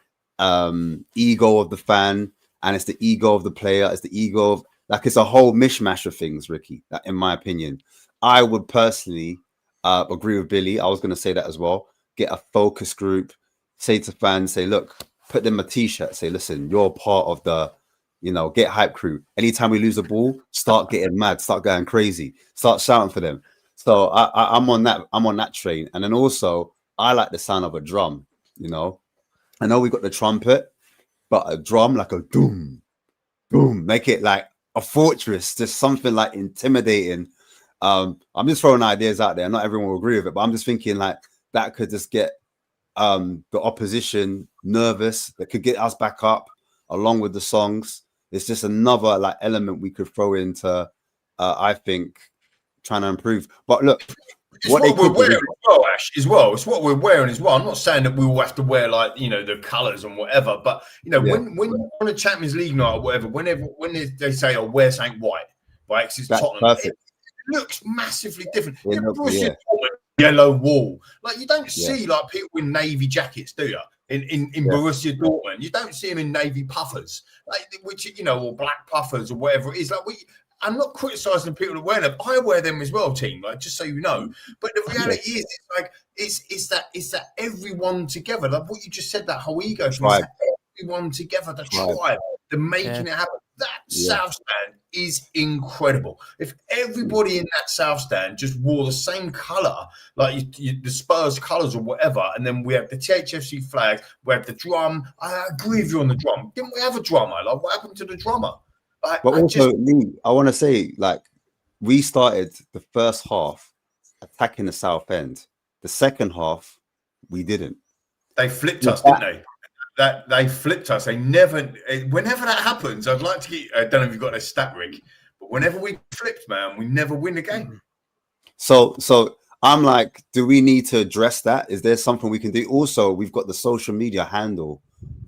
ego of the fan, and it's the ego of the player, it's the ego of, it's a whole mishmash of things, Ricky, in my opinion. I would personally agree with Billy. I was going to say that as well. Get a focus group, say to fans, say, look, put them a t-shirt, say, listen, you're part of the, get hype crew. Anytime we lose the ball, start getting mad, start going crazy, start shouting for them. So I'm on that train. And then also, I like the sound of a drum, I know we got the trumpet, but a drum, like a doom, boom, make it like a fortress, just something like intimidating. I'm just throwing ideas out there. Not everyone will agree with it, but I'm just thinking like that could just get the opposition nervous. That could get us back up along with the songs. It's just another like element we could throw into. I think trying to improve. But look, it's what we're wearing as well, Ash, as well. It's what we're wearing as well. I'm not saying that we all have to wear like, you know, the colours and whatever, but you know, when you're on a Champions League night or whatever, when they say, oh, wear something white, right? Because it's Tottenham. It looks massively different. Yellow wall. Like you don't see like people in navy jackets, do you? In Borussia Dortmund, you don't see them in navy puffers, like which, you know, or black puffers or whatever it is. Like I'm not criticising the people that wear them. I wear them as well, team. Like just so you know. But the reality is, it's like it's that everyone together. Like what you just said, that whole ego thing. Everyone together, the tribe, the making it happen. That South Stand is incredible. If everybody in that South Stand just wore the same colour, like the Spurs colours or whatever, and then we have the THFC flag, we have the drum. I agree with you on the drum. Didn't we have a drummer? Like what happened to the drummer? Like, but also, Lee, I want to say, like, we started the first half attacking the South End. The second half, we didn't. They flipped us, didn't they? They flipped us. They never. Whenever that happens, I'd like to get. I don't know if you've got a stat, Rick, but whenever we flipped, man, we never win a game. So I'm like, do we need to address that? Is there something we can do? Also, we've got the social media handle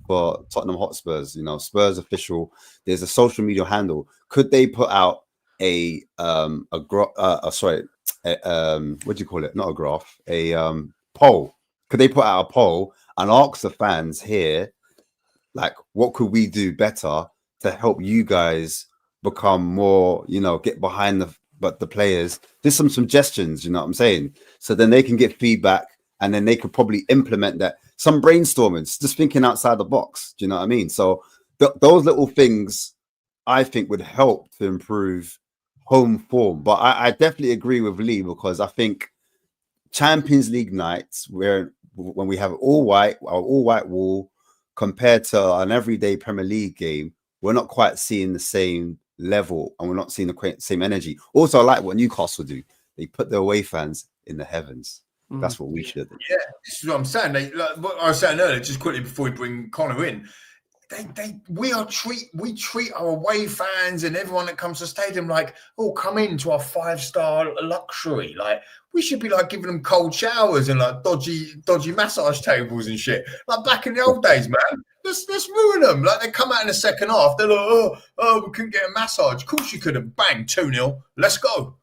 for Tottenham Hotspurs, you know, Spurs official. There's a social media handle. Could they put out what do you call it? Not a graph, a poll. Could they put out a poll and ask the fans here, like, what could we do better to help you guys become more, you know, get behind the players? There's some suggestions, you know what I'm saying? So then they can get feedback and then they could probably implement that. Some brainstorming, just thinking outside the box. Do you know what I mean? So those little things, I think, would help to improve home form. But I definitely agree with Lee, because I think Champions League nights, when we have all white wall compared to an everyday Premier League game, we're not quite seeing the same level and we're not seeing the same energy. Also, I like what Newcastle do. They put their away fans in the heavens. That's what we should do. Yeah, this is what I'm saying. Like what I was saying earlier, just quickly before we bring Connor in, we treat our away fans and everyone that comes to the stadium like, oh, come into our 5-star luxury. Like we should be like giving them cold showers and like dodgy massage tables and shit. Like back in the old days, man. Let's ruin them. Like they come out in the second half, they're like, oh, we couldn't get a massage. Of course you could have. Bang, 2-0. Let's go.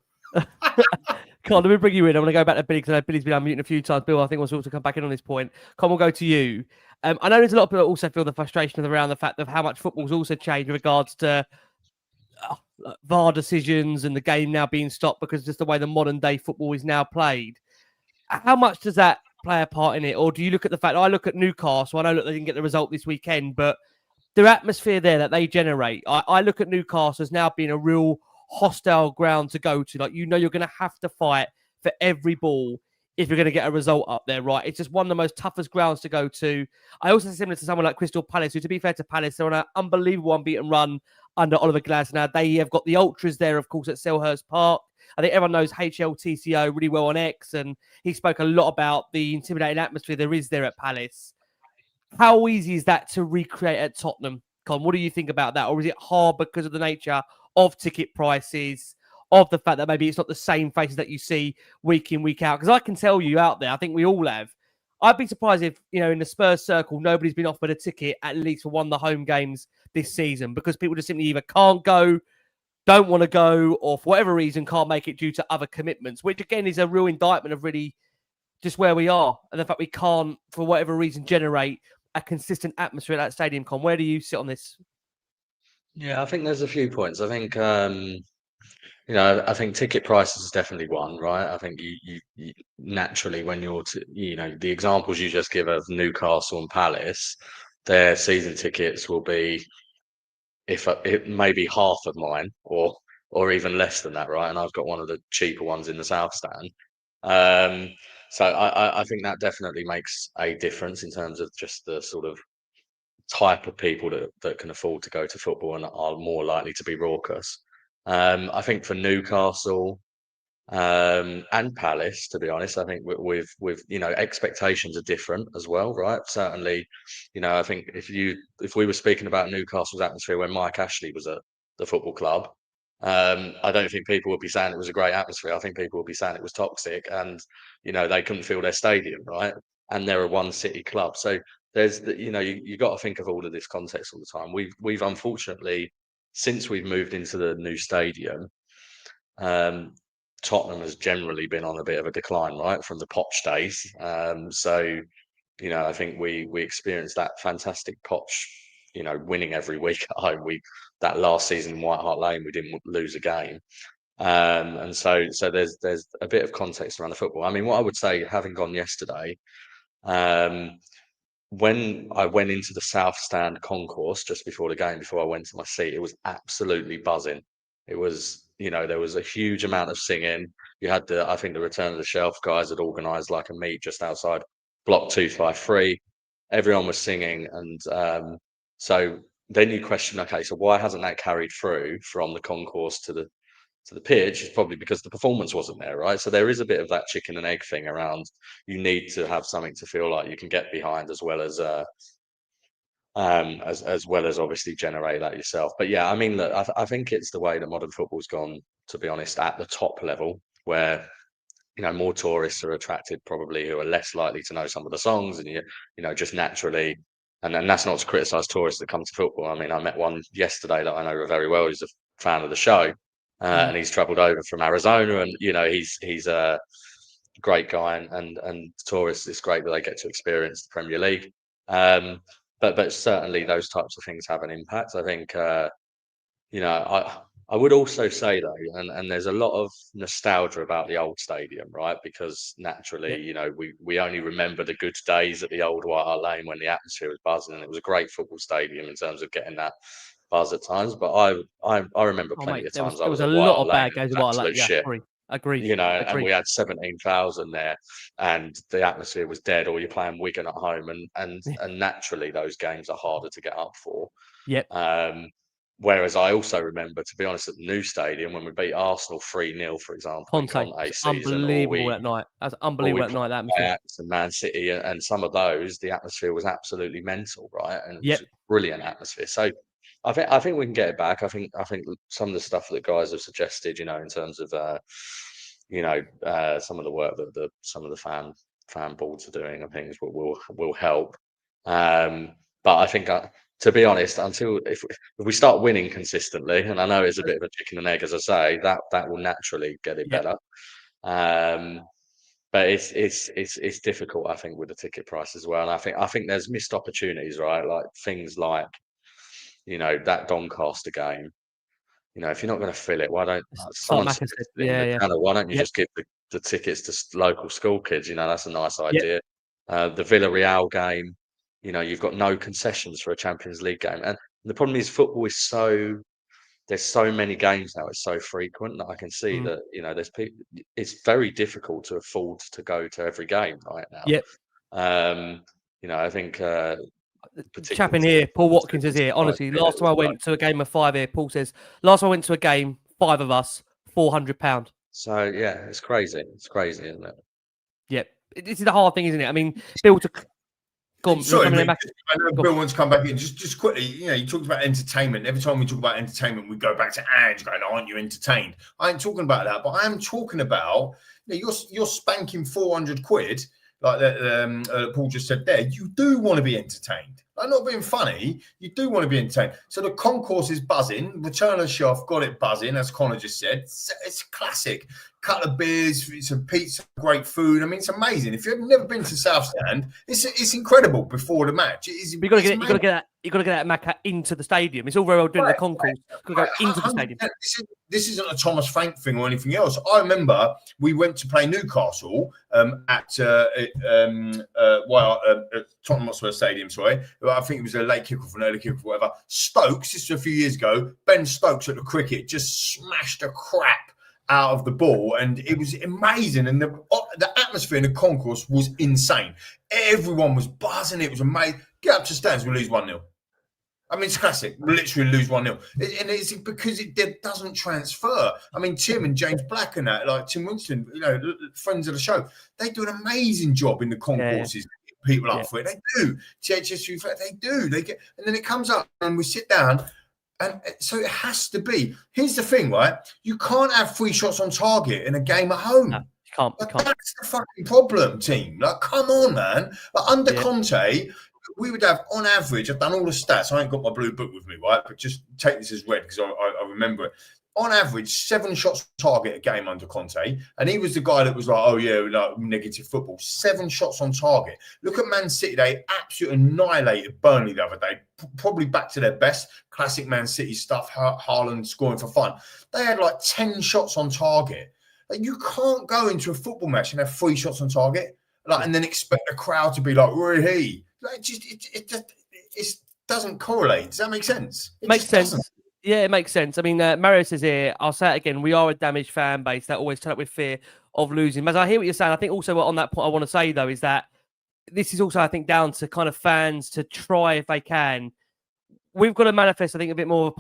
Con, let me bring you in. I want to go back to Billy because I know Billy's been unmuted a few times. Bill, I think wants to also come back in on this point. Con, we'll go to you. I know there's a lot of people that also feel the frustration around the fact of how much football's also changed in regards to VAR decisions and the game now being stopped because just the way the modern day football is now played. How much does that play a part in it? Or do you look at the fact, I look at Newcastle, I know that they didn't get the result this weekend, but their atmosphere there that they generate, I look at Newcastle as now being a real hostile ground to go to. Like, you know, you're going to have to fight for every ball if you're going to get a result up there, right? It's just one of the most toughest grounds to go to. I also similar to someone like Crystal Palace, who, to be fair to Palace, they're on an unbelievable unbeaten run under Oliver Glasner. They have got the ultras there, of course, at Selhurst Park. I think everyone knows HLTCO really well on X, and he spoke a lot about the intimidating atmosphere there is there at Palace. How easy is that to recreate at Tottenham, Con? What do you think about that? Or is it hard because of the nature of ticket prices, of the fact that maybe it's not the same faces that you see week in, week out? Because I can tell you out there, I think we all have. I'd be surprised if, you know, in the Spurs circle, nobody's been offered a ticket at least for one of the home games this season, because people just simply either can't go, don't want to go, or for whatever reason can't make it due to other commitments, which again is a real indictment of really just where we are and the fact we can't, for whatever reason, generate a consistent atmosphere at that stadium. Con, where do you sit on this? Yeah, I think there's a few points. I think you know, I think ticket prices is definitely one, right? I think you naturally, when you're, you know, the examples you just give of Newcastle and Palace, their season tickets will be, if it may be half of mine, or even less than that, right? And I've got one of the cheaper ones in the South Stand. So I think that definitely makes a difference in terms of just the sort of type of people that can afford to go to football and are more likely to be raucous. I think for Newcastle, and Palace, to be honest. I think with expectations are different as well, right? Certainly, I think if we were speaking about Newcastle's atmosphere when Mike Ashley was at the football club, I don't think people would be saying it was a great atmosphere. I think people would be saying it was toxic, and they couldn't fill their stadium, right? And they're a one city club, so there's you got to think of all of this context all the time. We've unfortunately, since we've moved into the new stadium, Tottenham has generally been on a bit of a decline, right, from the Poch days. So, I think we experienced that fantastic Poch, winning every week at home. That last season in White Hart Lane, we didn't lose a game. And so there's a bit of context around the football. I mean, what I would say, having gone yesterday, when I went into the South Stand concourse just before the game, before I went to my seat, it was absolutely buzzing. It was, there was a huge amount of singing. You had I think the Return of the Shelf guys had organised like a meet just outside Block 253. Everyone was singing. And so then you question, okay, so why hasn't that carried through from the concourse to the pitch? It's probably because the performance wasn't there, right? So there is a bit of that chicken and egg thing around. You need to have something to feel like you can get behind, as well as obviously generate that yourself. But yeah, I mean, look, I think it's the way that modern football's gone, to be honest, at the top level, where more tourists are attracted, probably, who are less likely to know some of the songs, and just naturally. And then that's not to criticise tourists that come to football. I mean, I met one yesterday that I know very well. He's a fan of the show. And he's travelled over from Arizona, and he's a great guy, and tourists, it's great that they get to experience the Premier League. But certainly those types of things have an impact. I think I would also say though, and there's a lot of nostalgia about the old stadium, right? Because naturally, we only remember the good days at the old White Hart Lane when the atmosphere was buzzing, and it was a great football stadium in terms of getting that buzz at times. But I remember plenty of times there was a lot of bad games. Yeah, agreed. And we had 17,000 there, and the atmosphere was dead. Or you're playing Wigan at home, and naturally those games are harder to get up for. Yep. Whereas I also remember, to be honest, at the new stadium when we beat Arsenal 3-0, for example, unbelievable that night. That's unbelievable that night. That atmosphere. And Man City, and some of those, the atmosphere was absolutely mental, right? And it was a brilliant atmosphere. So I think we can get it back. I think some of the stuff that guys have suggested, in terms of some of the work that some of the fan boards are doing and things will help. But I think, to be honest, if we start winning consistently, and I know it's a bit of a chicken and egg, as I say, that will naturally get it better. But it's difficult, I think, with the ticket price as well. And I think there's missed opportunities, right? Like things like, that Doncaster game. If you're not going to fill it, why don't why don't you just give the tickets to local school kids? That's a nice idea. The Villarreal game, you've got no concessions for a Champions League game. And the problem is football is there's so many games now, it's so frequent that I can see that, there's people, it's very difficult to afford to go to every game right now. I think chap in here, Paul Watkins is here. Honestly, last time I went to a game of 5 here, Paul says, last time I went to a game, 5 of us, £400. So yeah, it's crazy. It's crazy, isn't it? Yep. This is the hard thing, isn't it? I mean, Bill to go on. Sorry, I know Bill wants to come back in. Just quickly, you talked about entertainment. Every time we talk about entertainment, we go back to Ange going, "Aren't you entertained?" I ain't talking about that, but I am talking about you're spanking £400, like that. Paul just said there. You do want to be entertained. I'm not being funny. You do want to be entertained. So the concourse is buzzing. Return of the Shelf got it buzzing, as Connor just said. It's classic. Couple of beers, some pizza, great food. I mean, it's amazing. If you've never been to South Stand, it's incredible before the match. You got to get that Macca into the stadium. It's all very well doing the concourse. You've got to go into the stadium. This isn't a Thomas Frank thing or anything else. I remember we went to play Newcastle at Tottenham Hotspur Stadium. Sorry, I think it was a late kickoff, an early kickoff, whatever. Stokes, this was a few years ago. Ben Stokes at the cricket just smashed the crap out of the ball, and it was amazing. And the atmosphere in the concourse was insane. Everyone was buzzing. It was amazing. Get up to stands, we lose 1-0. I mean, it's classic. We literally lose 1-0. And it's because it doesn't transfer. I mean, Tim and James Black and that, like Tim Winston, friends of the show, they do an amazing job in the concourses. Yeah. People up for it. They do. THFC, they do. They get, and then it comes up and we sit down. And so it has to be. Here's the thing, right? You can't have 3 shots on target in a game at home. No, you can't. That's the fucking problem, team. Like, come on, man. Like, under Conte, we would have, on average, I've done all the stats. I ain't got my blue book with me, right? But just take this as read because I remember it. On average, 7 shots on target a game under Conte. And he was the guy that was like, oh, yeah, like negative football. 7 shots on target. Look at Man City. They absolutely annihilated Burnley the other day. Probably back to their best. Classic Man City stuff. Haaland scoring for fun. They had like 10 shots on target. Like, you can't go into a football match and have 3 shots on target. Like, and then expect the crowd to be like, where he? Like, it doesn't correlate. Does that make sense? Makes sense. Doesn't. Yeah, it makes sense. I mean, Mario says here, I'll say it again, we are a damaged fan base that always turn up with fear of losing. As I hear what you're saying, I think also on that point I want to say, though, is that this is also, I think, down to kind of fans to try, if they can. We've got to manifest, I think, a bit more of a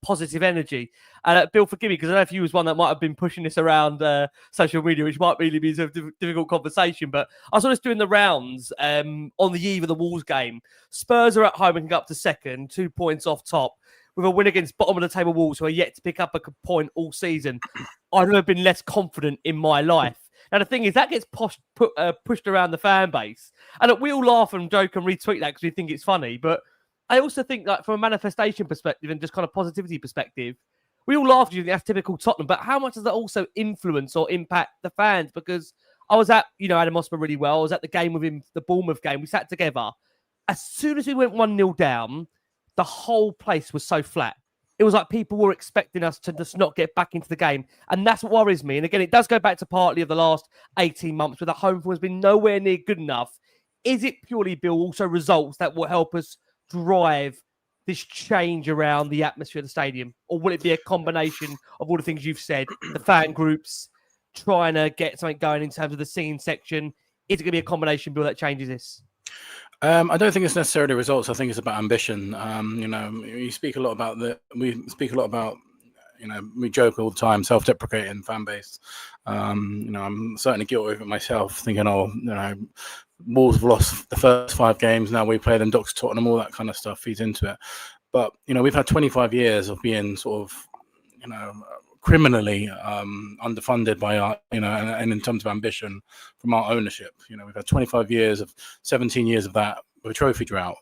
positive energy. And Bill, forgive me, because I don't know if you was one that might have been pushing this around social media, which might really be a difficult conversation. But I saw us doing the rounds on the eve of the Wolves game. Spurs are at home and can go up to second, 2 points off top, with a win against bottom of the table Wolves, who are yet to pick up a point all season. I've never been less confident in my life. Now, the thing is, that gets pushed around the fan base. And we all laugh and joke and retweet that because we think it's funny. But I also think, like, from a manifestation perspective and just kind of positivity perspective, we all laugh at you. That's typical Tottenham. But how much does that also influence or impact the fans? Because I was at, Adam Hotspur really well. I was at the game with him, the Bournemouth game. We sat together. As soon as we went 1-0 down, the whole place was so flat. It was like people were expecting us to just not get back into the game. And that's what worries me. And again, it does go back to partly of the last 18 months where the home form has been nowhere near good enough. Is it purely, Bill, also results that will help us drive this change around the atmosphere of the stadium? Or will it be a combination of all the things you've said, the fan groups, trying to get something going in terms of the scene section? Is it going to be a combination, Bill, that changes this? I don't think it's necessarily results. I think it's about ambition. We speak a lot about, we joke all the time, self-deprecating fan base. I'm certainly guilty of it myself, thinking, Wolves have lost the first 5 games. Now we play them, Dr. Tottenham, all that kind of stuff feeds into it. But, we've had 25 years of being sort of, criminally underfunded by our, and in terms of ambition from our ownership. We've had 25 years of 17 years of that with a trophy drought.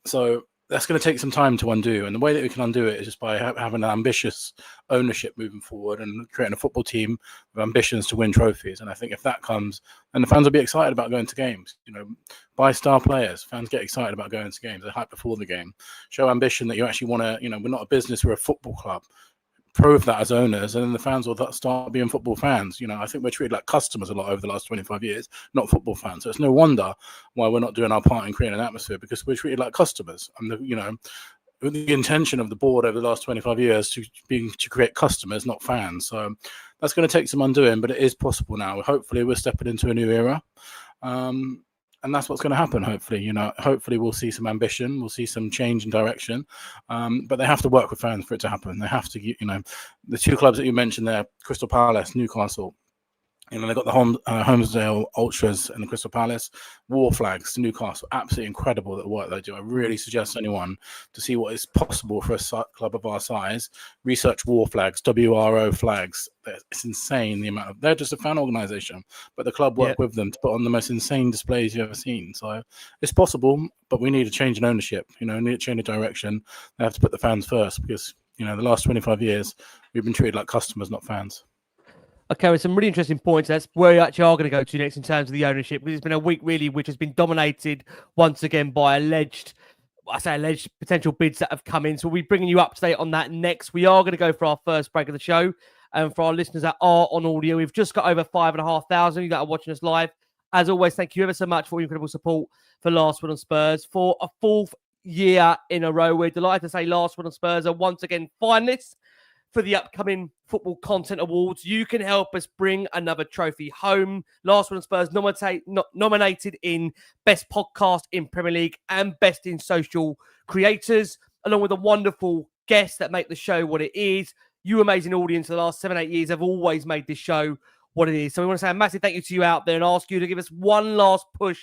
So that's going to take some time to undo. And the way that we can undo it is just by having an ambitious ownership moving forward and creating a football team with ambitions to win trophies. And I think if that comes, then the fans will be excited about going to games. Buy star players. Fans get excited about going to games. They hype before the game. Show ambition that you actually want to, we're not a business, we're a football club. Prove that as owners, and then the fans will start being football fans. I think we're treated like customers a lot over the last 25 years, not football fans. So it's no wonder why we're not doing our part in creating an atmosphere, because we're treated like customers. And the intention of the board over the last 25 years to create customers, not fans. So that's going to take some undoing, but it is possible now. Hopefully, we're stepping into a new era. And that's what's going to happen, hopefully. Hopefully we'll see some ambition, we'll see some change in direction. But they have to work with fans for it to happen. They have to, the 2 clubs that you mentioned there, Crystal Palace, Newcastle, they've got the Holmesdale Ultras and the Crystal Palace, War Flags, Newcastle. Absolutely incredible the work they do. I really suggest anyone to see what is possible for a club of our size. Research War Flags, WRO flags. It's insane the amount of. They're just a fan organisation, but the club work with them to put on the most insane displays you've ever seen. So it's possible, but we need a change in ownership. We need a change of direction. They have to put the fans first because the last 25 years we've been treated like customers, not fans. Okay, with some really interesting points. That's where we actually are going to go to next in terms of the ownership, because it's been a week really which has been dominated once again by alleged potential bids that have come in. So we'll be bringing you up to date on that next. We are going to go for our first break of the show. And for our listeners that are on audio, we've just got over 5,500 you that are watching us live. As always, thank you ever so much for your incredible support for Last Word on Spurs. For a 4th year in a row, we're delighted to say Last Word on Spurs are once again finalists for the upcoming Football Content Awards. You can help us bring another trophy home. Last one, Spurs nominated in Best Podcast in Premier League and Best in Social Creators, along with a wonderful guests that make the show what it is. You amazing audience the last 7-8 years have always made this show what it is. So we want to say a massive thank you to you out there and ask you to give us one last push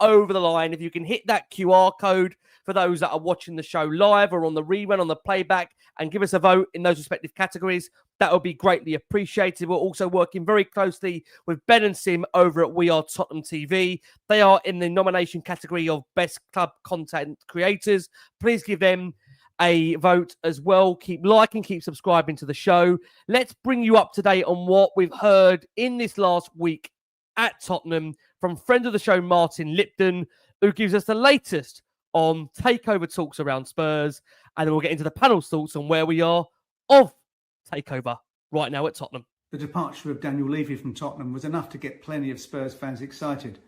over the line. If you can hit that QR code for those that are watching the show live or on the rerun, on the playback, and give us a vote in those respective categories, that would be greatly appreciated. We're also working very closely with Ben and Sim over at We Are Tottenham TV. They are in the nomination category of Best Club Content Creators. Please give them a vote as well. Keep liking, keep subscribing to the show. Let's bring you up to date on what we've heard in this last week at Tottenham from friend of the show, Martin Lipton, who gives us the latest on takeover talks around Spurs. And then we'll get into the panel's thoughts on where we are of takeover right now at Tottenham. The departure of Daniel Levy from Tottenham was enough to get plenty of Spurs fans excited.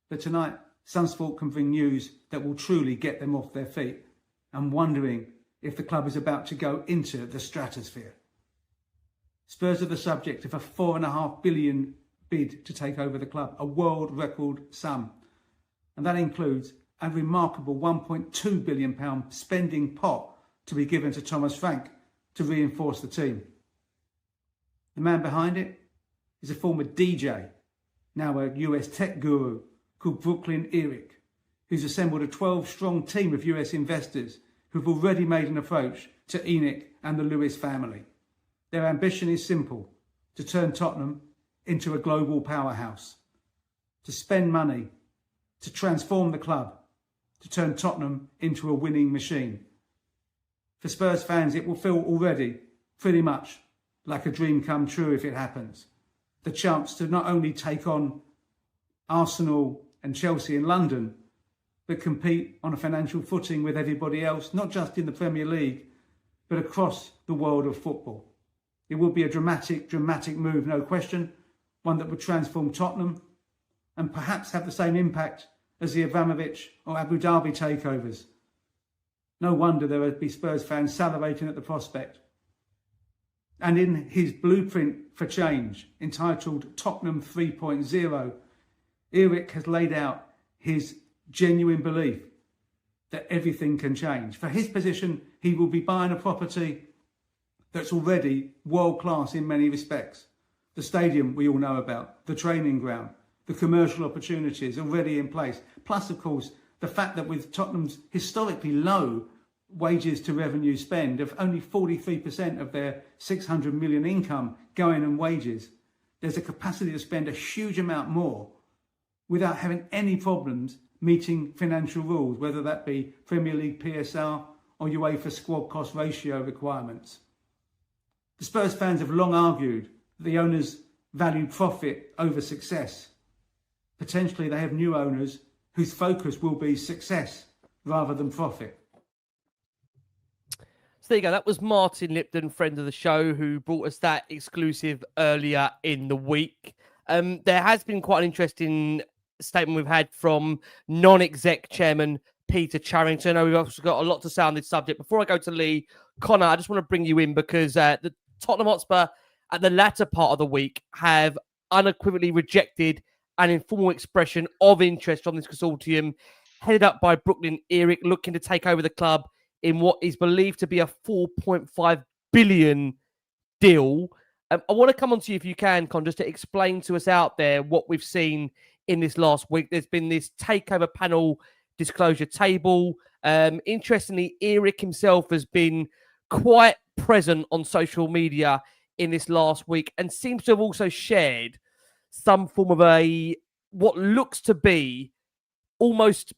But tonight, Sunsport can bring news that will truly get them off their feet and wondering if the club is about to go into the stratosphere. Spurs are the subject of a £4.5 billion bid to take over the club, a world record sum. And that includes a remarkable £1.2 billion spending pot to be given to Thomas Frank to reinforce the team. The man behind it is a former DJ, now a US tech guru, called Brooklyn Eric, who's assembled a 12-strong team of US investors who've already made an approach to Enoch and the Lewis family. Their ambition is simple: to turn Tottenham into a global powerhouse, to spend money, to transform the club, to turn Tottenham into a winning machine. For Spurs fans, it will feel already pretty much like a dream come true if it happens. The chance to not only take on Arsenal and Chelsea in London, but compete on a financial footing with everybody else, not just in the Premier League, but across the world of football. It would be a dramatic move, no question, one that would transform Tottenham and perhaps have the same impact as the Abramovich or Abu Dhabi takeovers. No wonder there would be Spurs fans salivating at the prospect. And in his blueprint for change, entitled Tottenham 3.0, Eric has laid out his genuine belief that everything can change. For his position, he will be buying a property that's already world-class in many respects. The stadium we all know about, the training ground, the commercial opportunities already in place. Plus, of course, the fact that with Tottenham's historically low wages to revenue spend of only 43% of their 600 million income going on wages, there's a capacity to spend a huge amount more without having any problems meeting financial rules, whether that be Premier League PSR or UEFA squad cost ratio requirements. The Spurs fans have long argued that the owners value profit over success. Potentially they have new owners whose focus will be success rather than profit. So there you go. That was Martin Lipton, friend of the show, who brought us that exclusive earlier in the week. There has been quite an interesting statement we've had from non-exec chairman Peter Charrington. I know we've also got a lot to say on this subject. Before I go to Lee, Connor, I just want to bring you in because the Tottenham Hotspur at the latter part of the week have unequivocally rejected an informal expression of interest from this consortium headed up by Brooklyn Eric, looking to take over the club in what is believed to be a 4.5 billion deal. I want to come on to you if you can, Con, just to explain to us out there what we've seen in this last week. There's been this takeover panel disclosure table. Interestingly, Eric himself has been quite present on social media in this last week and seems to have also shared some form of a what looks to be almost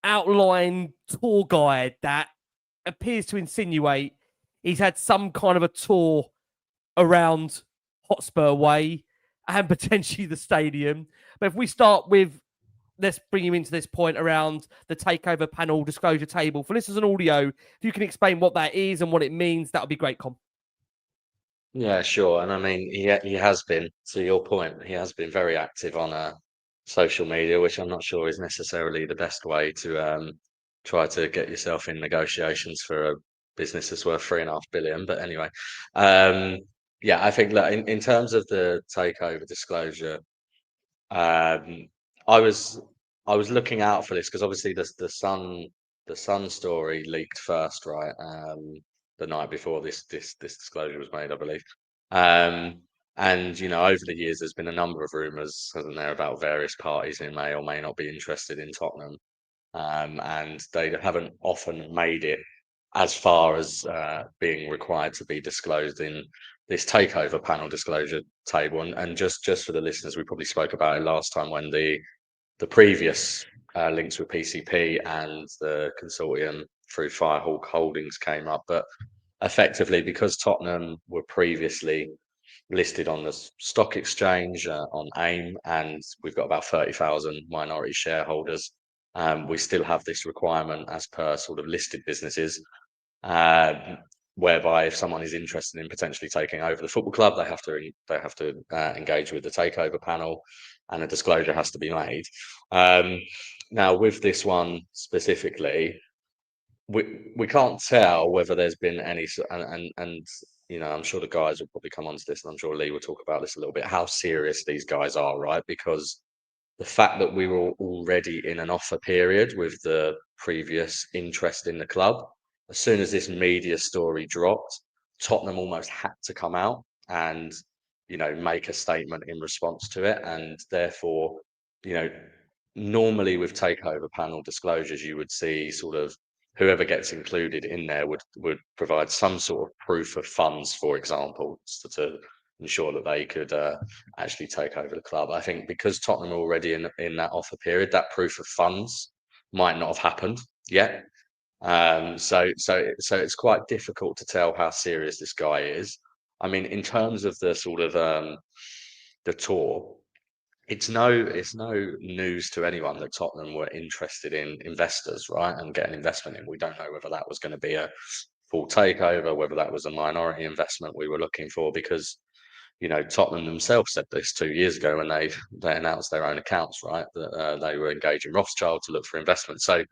outline tour guide that appears to insinuate he's had some kind of a tour around Hotspur Way and potentially the stadium. But if we start with, let's bring you into this point around the takeover panel disclosure table. For listeners on audio, if you can explain what that is and what it means, that would be great, Con. Yeah, sure. And I mean, he has been, to your point, he has been very active on social media, which I'm not sure is necessarily the best way to try to get yourself in negotiations for business that's worth 3.5 billion. But anyway, yeah, I think that in terms of the takeover disclosure, I was looking out for this because obviously the Sun story leaked first, right? The night before this disclosure was made, I believe. And over the years, there's been a number of rumours, hasn't there, about various parties who may or may not be interested in Tottenham, and they haven't often made it as far as being required to be disclosed in this takeover panel disclosure table. And just for the listeners, we probably spoke about it last time when the previous links with PCP and the consortium through Firehawk Holdings came up. But effectively, because Tottenham were previously listed on the stock exchange on AIM, and we've got about 30,000 minority shareholders, we still have this requirement as per sort of listed businesses, whereby if someone is interested in potentially taking over the football club, they have to engage with the takeover panel, and a disclosure has to be made. Now, with this one specifically, we can't tell whether there's been any, and I'm sure the guys will probably come onto this, and I'm sure Lee will talk about this a little bit, how serious these guys are, right? Because the fact that we were already in an offer period with the previous interest in the club, as soon as this media story dropped, Tottenham almost had to come out and make a statement in response to it. And therefore, normally with takeover panel disclosures, you would see sort of whoever gets included in there would provide some sort of proof of funds, for example, to ensure that they could actually take over the club. I think because Tottenham are already in that offer period, that proof of funds might not have happened yet. So it's quite difficult to tell how serious this guy is. I mean, in terms of the sort of the tour, it's no news to anyone that Tottenham were interested in investors, right, and getting investment in. We don't know whether that was going to be a full takeover, whether that was a minority investment we were looking for, because Tottenham themselves said this 2 years ago when they announced their own accounts, right, that they were engaging Rothschild to look for investment. So,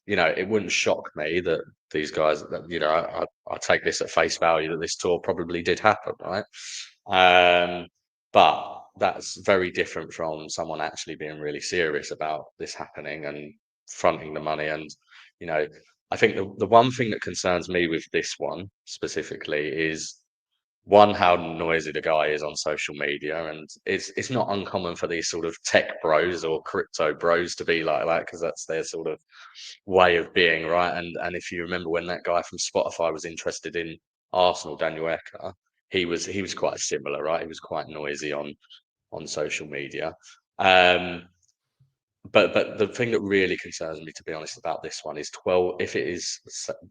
it wouldn't shock me that these guys, that I take this at face value that this tour probably did happen, right? But that's very different from someone actually being really serious about this happening and fronting the money. And I think the one thing that concerns me with this one specifically is, one, how noisy the guy is on social media, and it's not uncommon for these sort of tech bros or crypto bros to be like that, because that's their sort of way of being, right? And if you remember when that guy from Spotify was interested in Arsenal, Daniel Ecker, he was quite similar, right? He was quite noisy on social media. But the thing that really concerns me, to be honest, about this one is 12. If it is,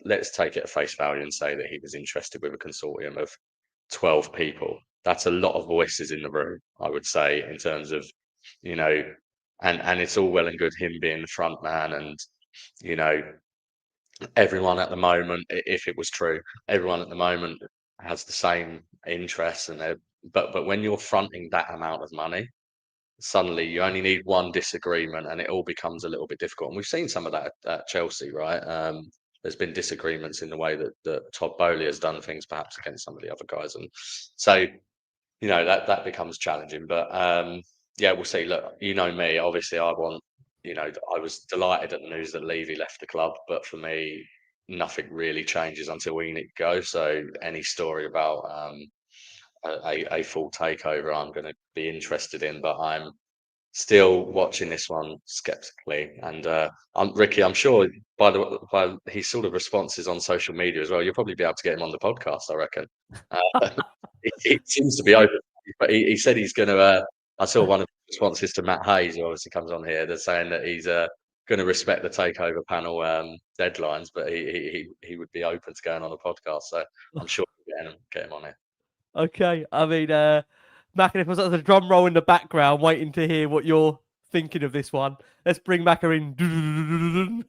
let's take it at face value and say that he was interested with a consortium of 12 people. That's a lot of voices in the room, I would say, in terms of, and it's all well and good him being the front man, and everyone at the moment, if it was true, everyone at the moment has the same interests, but when you're fronting that amount of money, suddenly you only need one disagreement and it all becomes a little bit difficult. And we've seen some of that at Chelsea, right? There's been disagreements in the way that Todd Bowley has done things, perhaps against some of the other guys, and so that becomes challenging. But yeah, we'll see. Look, me, obviously, I was delighted at the news that Levy left the club, but for me, nothing really changes until ENIC go. So any story about a full takeover, I'm going to be interested in, but I'm still watching this one skeptically. And Ricky, I'm sure by his sort of responses on social media as well, you'll probably be able to get him on the podcast, I reckon. It seems to be open, but he said he's going to. I saw one of the responses to Matt Hayes, who obviously comes on here, that's saying that he's going to respect the takeover panel deadlines, but he would be open to going on a podcast. So I'm sure we'll get him on here. Okay, I mean, Macca, if I was at the drum roll in the background, waiting to hear what you're thinking of this one, let's bring Macca in.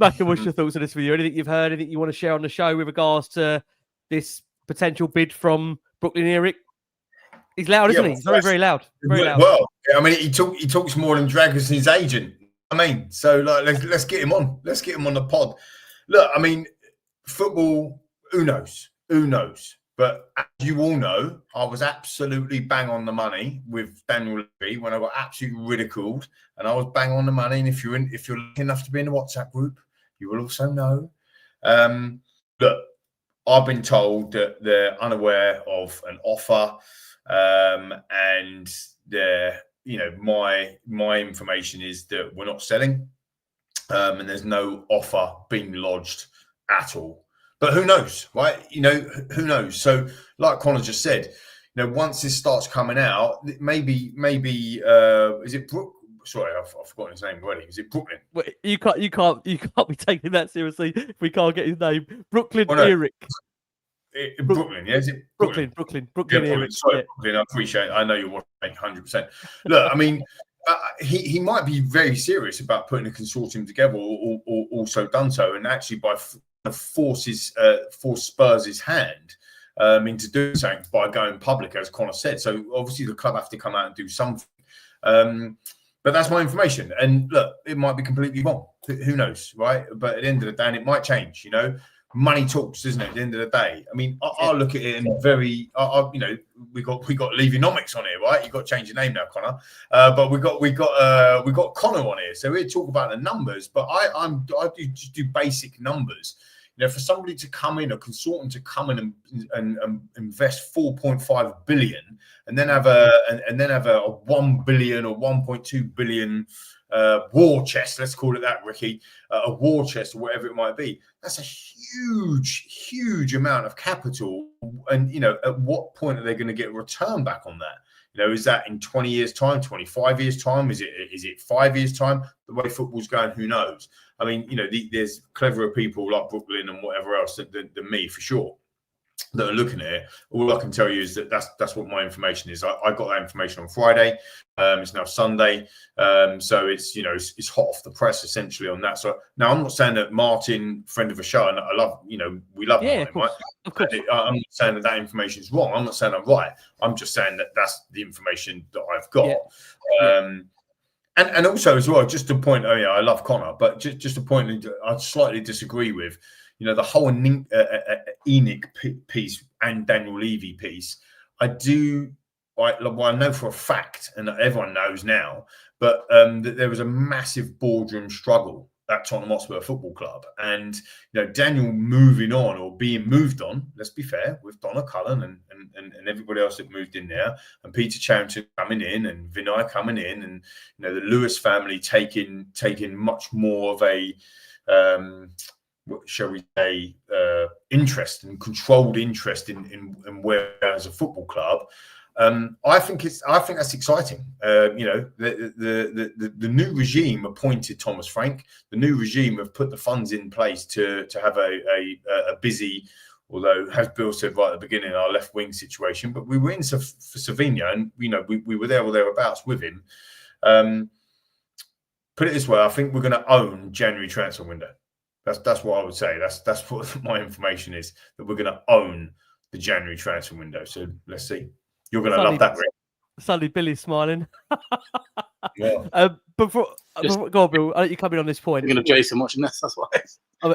Macca, what's your thoughts on this video? Anything you've heard? Anything you want to share on the show with regards to this potential bid from Brooklyn Eric? He's loud, isn't he? He's very, very loud. Very loud. Well, I mean, he talks more than Dragons and his agent. I mean, so like, let's get him on. Let's get him on the pod. Look, I mean, football, who knows? Who knows? But as you all know, I was absolutely bang on the money with Daniel Levy when I got absolutely ridiculed, and I was bang on the money. And if you're lucky enough to be in the WhatsApp group, you will also know. Look, I've been told that they're unaware of an offer, and they're, my information is that we're not selling, and there's no offer being lodged at all. But who knows, right? Who knows? So, like Connor just said, once this starts coming out, maybe, is it Brook? Sorry, I've forgotten his name already. Is it Brooklyn? Wait, you can't be taking that seriously if we can't get his name. Brooklyn Eric. Brooklyn, yeah, is it Brooklyn Eric. Sorry, Yeah. Brooklyn. I appreciate it. I know you're watching 100%. Look, I mean, he might be very serious about putting a consortium together, or also done so, and actually by force Spurs' hand into doing something by going public, as Connor said. So obviously the club have to come out and do something. But that's my information. And look, it might be completely wrong. Who knows, right? But at the end of the day, and it might change, money talks, isn't it? At the end of the day, I mean, I'll look at it in very, we got Levonomics on here, right? You got to change your name now, Connor. But we got Connor on here, so we talk about the numbers. But I just do basic numbers. For somebody to come in, a consultant to come in and invest 4.5 billion, and then have a 1 billion or 1.2 billion war chest, let's call it that, Ricky, a war chest or whatever it might be. That's a huge amount of capital. And, at what point are they going to get a return back on that? Is that in 20 years' time, 25 years' time? Is it 5 years' time? The way football's going, who knows? I mean, there's cleverer people like Brooklyn and whatever else than me, for sure, that are looking at it. All I can tell you is that that's what my information is. I got that information on Friday. It's now Sunday, so it's it's hot off the press essentially on that. So now I'm not saying that Martin, friend of the show, and I love we love Martin, right? Of course. I'm not saying that information is wrong. I'm not saying I'm right. I'm just saying that that's the information that I've got. Yeah. And also as well, just to point, I love Connor, but just a point I'd slightly disagree with. The whole Enoch piece and Daniel Levy piece, I know for a fact, and everyone knows now, but that there was a massive boardroom struggle at Tottenham Hotspur Football Club. And, Daniel moving on or being moved on, let's be fair, with Donna Cullen and everybody else that moved in there, and Peter Charrington coming in and Vinay coming in, and, the Lewis family taking much more of a, what shall we say, interest and controlled interest in where as a football club. I think that's exciting. The new regime appointed Thomas Frank. The new regime have put the funds in place to have a busy, although as Bill said right at the beginning, our left wing situation. But we were in for Savinha, and we were there or thereabouts with him. Put it this way, I think we're going to own January transfer window. That's what I would say. That's what my information is, that we're going to own the January transfer window. So let's see. You're going to love that, Rick. Suddenly, Billy's smiling. Yeah. Before go on, Bill, I'll let you come in on this point. You're going to Jason watching this, that's why.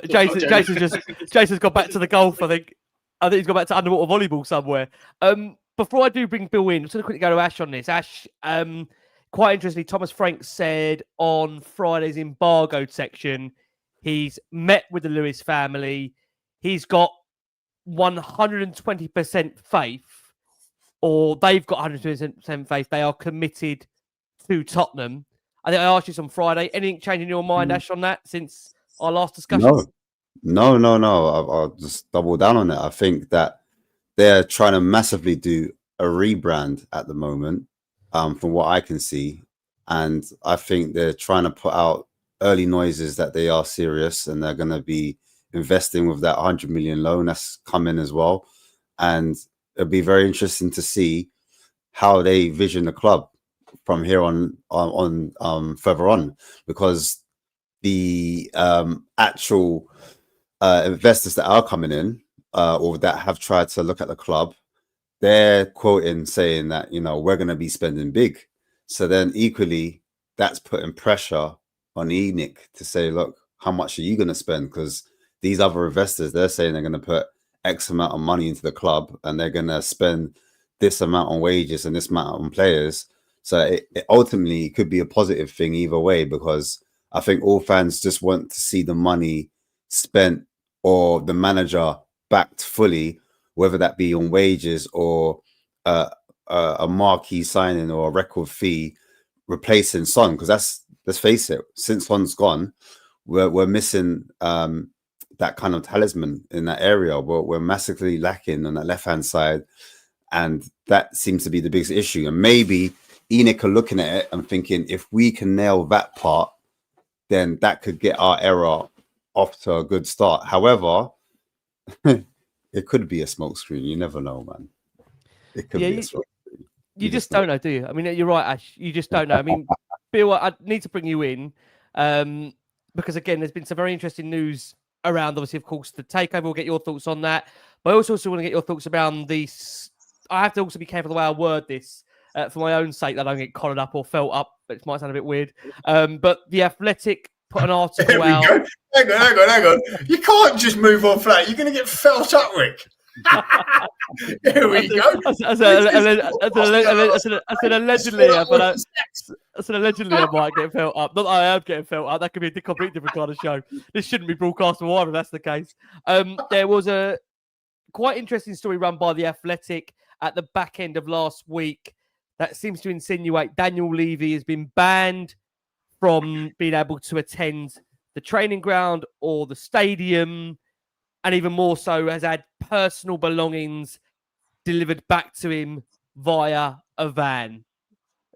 Jason's got back to the golf. I think he's got back to underwater volleyball somewhere. Before I do bring Bill in, I'm just going to quickly go to Ash on this. Ash, quite interestingly, Thomas Frank said on Friday's embargoed section, he's met with the Lewis family. He's got 120% faith, or they've got 120% faith. They are committed to Tottenham. I think I asked you this on Friday. Anything change in your mind, Ash, on that since our last discussion? No. I'll just double down on it. I think that they're trying to massively do a rebrand at the moment, from what I can see. And I think they're trying to put out early noises that they are serious, and they're going to be investing with that 100 million loan that's coming as well. And it'll be very interesting to see how they vision the club from here on further on, because the actual investors that are coming in, or that have tried to look at the club, they're quoting saying that, we're going to be spending big. So then equally, that's putting pressure on Enoch to say, look, how much are you going to spend? Because these other investors, they're saying they're going to put X amount of money into the club and they're going to spend this amount on wages and this amount on players. So it ultimately could be a positive thing either way, because I think all fans just want to see the money spent or the manager backed fully, whether that be on wages or a marquee signing or a record fee replacing Son. Because let's face it, since Son's gone, we're missing that kind of talisman in that area. We're massively lacking on that left-hand side, and that seems to be the biggest issue. And maybe ENIC are looking at it and thinking, if we can nail that part, then that could get our era off to a good start. However, it could be a smokescreen. You never know, man. It could be a smokescreen. You just don't know, do you? I mean, you're right, Ash. You just don't know. I mean, Bill, I need to bring you in because, again, there's been some very interesting news around, obviously, of course, the takeover. We'll get your thoughts on that. But I also want to get your thoughts around this. I have to also be careful the way I word this for my own sake, that I don't get collared up or felt up. It might sound a bit weird. But The Athletic put an article out. Go. Hang on. You can't just move on flat. You're going to get felt up, Rick. Here we go. I said allegedly, I might get felt up. Not that I am getting felt up. That could be a completely different kind of show. This shouldn't be broadcast for if that's the case. There was a quite interesting story run by The Athletic at the back end of last week that seems to insinuate Daniel Levy has been banned from being able to attend the training ground or the stadium, and even more so has had personal belongings delivered back to him via a van.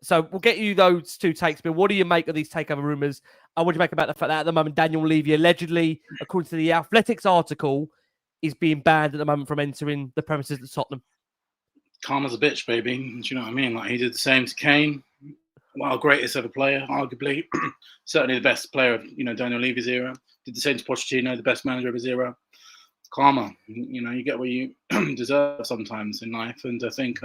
So we'll get you those two takes, Bill. What do you make of these takeover rumours? And what do you make about the fact that at the moment Daniel Levy allegedly, according to the Athletics article, is being banned at the moment from entering the premises at Tottenham? Calm as a bitch, baby. Do you know what I mean? Like, he did the same to Kane. Well, our greatest ever player, arguably. Certainly the best player of, Daniel Levy's era. Did the same to Pochettino, the best manager of his era. Karma. You get what you deserve sometimes in life. And I think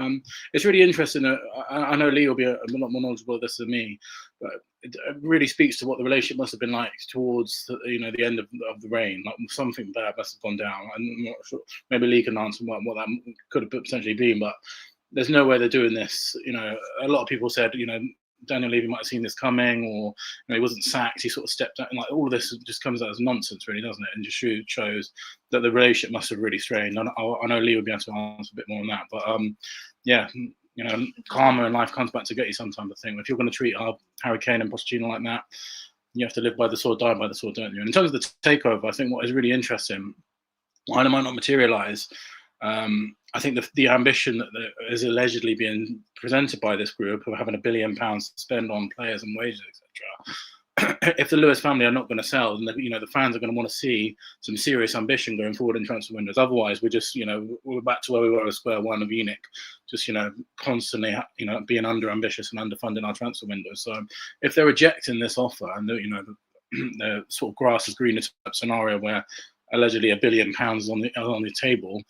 it's really interesting. I know Lee will be a lot more knowledgeable of this than me, but it really speaks to what the relationship must have been like towards the end of the reign. Like, something bad must have gone down. I'm not sure. Maybe Lee can answer what that could have potentially been, but there's no way they're doing this. A lot of people said, Daniel Levy might have seen this coming, or he wasn't sacked. He sort of stepped out, and like all of this just comes out as nonsense, really, doesn't it? And just shows that the relationship must have really strained. I know Lee would be able to answer a bit more on that, but karma in life comes back to get you sometimes. I think if you're going to treat Harry Kane and Pochettino like that, you have to live by the sword, die by the sword, don't you? And in terms of the takeover, I think what is really interesting, while it might not materialise, I think the ambition that is allegedly being presented by this group of having £1 billion to spend on players and wages, etc. If the Lewis family are not going to sell, then the fans are going to want to see some serious ambition going forward in transfer windows. Otherwise, we're just we're back to where we were at square one of ENIC, just constantly being under ambitious and underfunding our transfer windows. So if they're rejecting this offer and the sort of grass is greener type scenario where allegedly £1 billion is on the table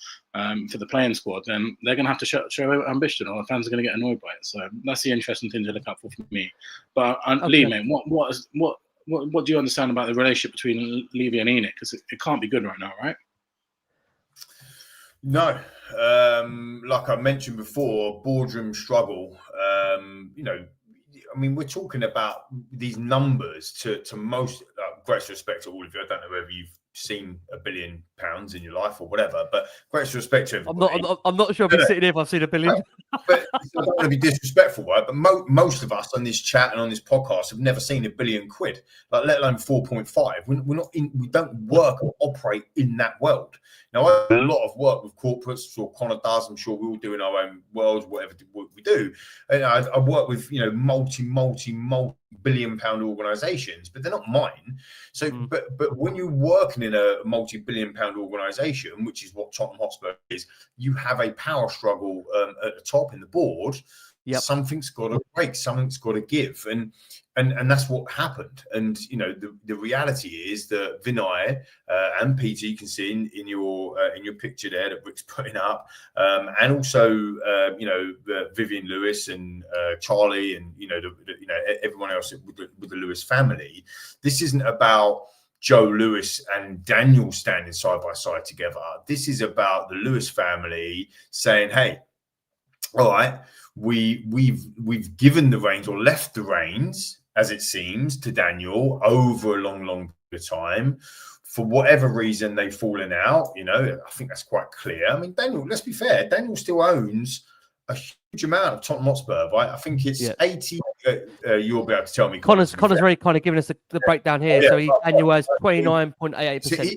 for the playing squad, then they're going to have to show ambition, or the fans are going to get annoyed by it. So that's the interesting thing to look out for me. But okay. Lee, mate, what do you understand about the relationship between Levy and ENIC? Because it can't be good right now, right? No, like I mentioned before, boardroom struggle. We're talking about these numbers to most, great respect to all of you. I don't know whether you've seen £1 billion in your life or whatever, but great respect to everybody. I'm not sure if I'm sitting here if I've seen £1 billion. But I don't want to be disrespectful, right? But most of us on this chat and on this podcast have never seen £1 billion, like let alone 4.5. We're not in. We don't work or operate in that world. Now, I do a lot of work with corporates. I'm sure Connor does. I'm sure we all do in our own worlds, whatever we do. And I work with multi-billion-pound organisations, but they're not mine. So, but when you're working in a multi-billion-pound organisation, which is what Tottenham Hotspur is, you have a power struggle at the top in the board. Yep. Something's got to break. Something's got to give, and that's what happened. And the reality is that Vinay and PT, you can see in your picture there that Rick's putting up, and also Vivian Lewis and Charlie and everyone else with the Lewis family. This isn't about Joe Lewis and Daniel standing side by side together. This is about the Lewis family saying, hey, all right, we've given the reins or left the reins, as it seems, to Daniel over a long period of time. For whatever reason, they've fallen out. I think that's quite clear. I mean, Daniel, let's be fair, Daniel still owns a huge amount of Tottenham Hotspur, right? I think it's 80. You'll be able to tell me. Connor's very kind of giving us the breakdown here. So Daniel has 29.88%.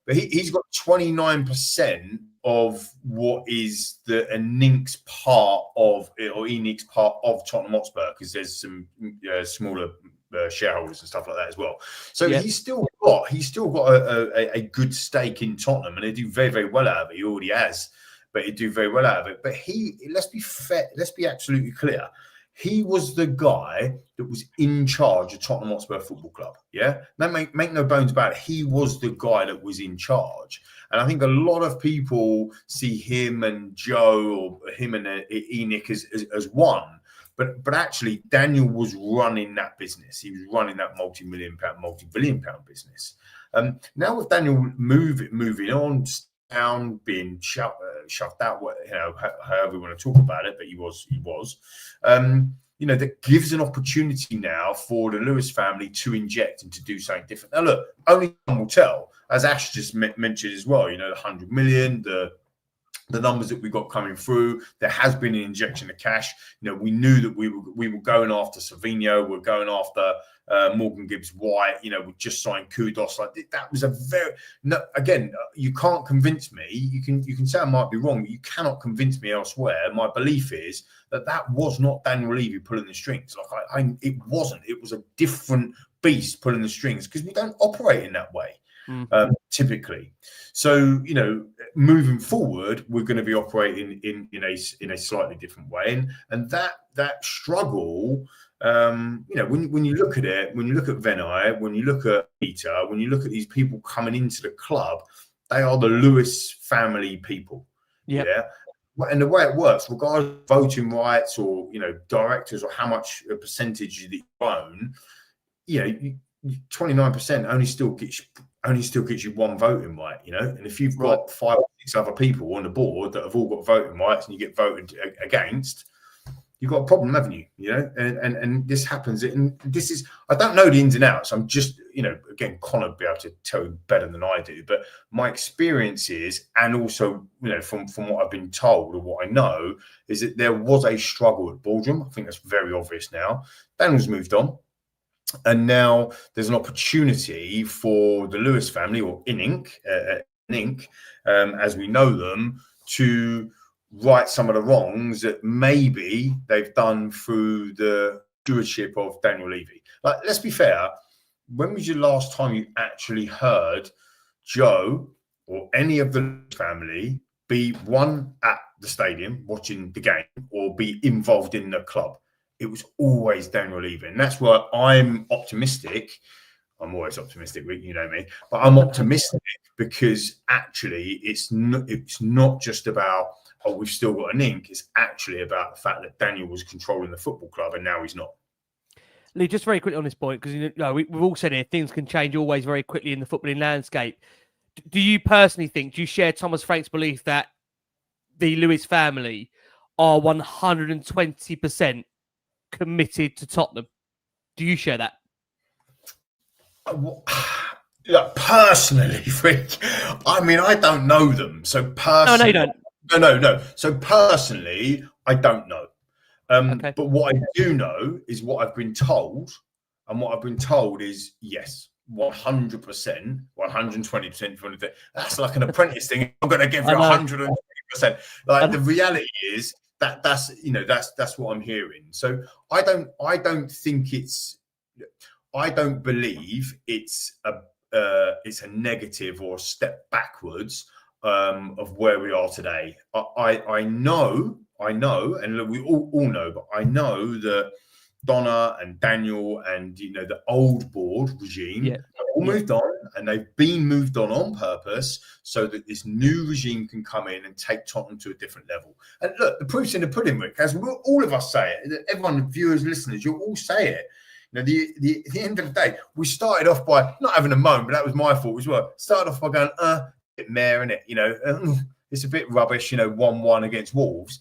But he's got 29% of what is the Enink's part of, or Enink's part of Tottenham Hotspur, because there's some smaller shareholders and stuff like that as well. So he's still got a good stake in Tottenham, and they do very, very well out of it. He already has, but he do very well out of it. But let's be fair, let's be absolutely clear. He was the guy that was in charge of Tottenham Hotspur Football Club. Yeah, now make no bones about it. He was the guy that was in charge, and I think a lot of people see him and Joe, or him and Enoch as one. But actually, Daniel was running that business. He was running that multi-billion pound business. Now with Daniel moving on down, being shoved out, however we want to talk about it, but he was. That gives an opportunity now for the Lewis family to inject and to do something different. Now, look, only time will tell, as Ash just mentioned as well. The 100 million, the numbers that we got coming through. There has been an injection of cash. We knew that we were going after Savinho. We're going after Morgan Gibbs White. We just signed Kudos. Like that was again, you can't convince me. You can say I might be wrong, but you cannot convince me elsewhere. My belief is that was not Daniel Levy pulling the strings. It wasn't. It was a different beast pulling the strings, because we don't operate in that way. Typically. So, moving forward, we're going to be operating in a slightly different way. And that struggle, when you look at it, when you look at Venai, when you look at Peter, when you look at these people coming into the club, they are the Lewis family people. Yeah. And the way it works, regardless of voting rights or, directors, or how much a percentage that you own, 29% only still gets you one voting right, and if you've got 5 or 6 other people on the board that have all got voting rights and you get voted against, you've got a problem, haven't you? And this happens. And this is, I don't know the ins and outs. I'm just, again, Connor will be able to tell you better than I do. But my experience is, and also, from what I've been told or what I know, is that there was a struggle at Boardroom. I think that's very obvious now. Daniel's moved on. And now there's an opportunity for the Lewis family, or Enoch, as we know them, to right some of the wrongs that maybe they've done through the stewardship of Daniel Levy. Let's be fair. When was your last time you actually heard Joe or any of the family be one at the stadium watching the game or be involved in the club? It was always Daniel Levy. And that's why I'm optimistic. I'm always optimistic, you know me, but I'm optimistic because actually it's not just about, we've still got an ink. It's actually about the fact that Daniel was controlling the football club and now he's not. Lee, just very quickly on this point, because we've all said here, things can change always very quickly in the footballing landscape. Do you personally think, do you share Thomas Frank's belief that the Lewis family are 120% committed to Tottenham? Do you share that? Look, personally, Rick, I mean, I don't know them. So personally, no, you don't. No. So personally, I don't know. Okay. But what I do know is what I've been told. And what I've been told is, yes, 100%, 120%. That's like an apprentice thing. I'm going to give you 120%. Like the reality is that's what I'm hearing. So I don't think I don't believe it's a negative or a step backwards of where we are today. I know, and look, we all know, but I know that Donna and Daniel and the old board regime have all moved on, and they've been moved on purpose so that this new regime can come in and take Tottenham to a different level. And look, the proof's in the pudding, Rick, as all of us say it. Everyone, viewers, listeners, you'll all say it. You know, the end of the day, we started off by not having a moan, but that was my fault as well. Started off by going, bit mare, innit? You know, it's a bit rubbish, you know, 1-1 against Wolves.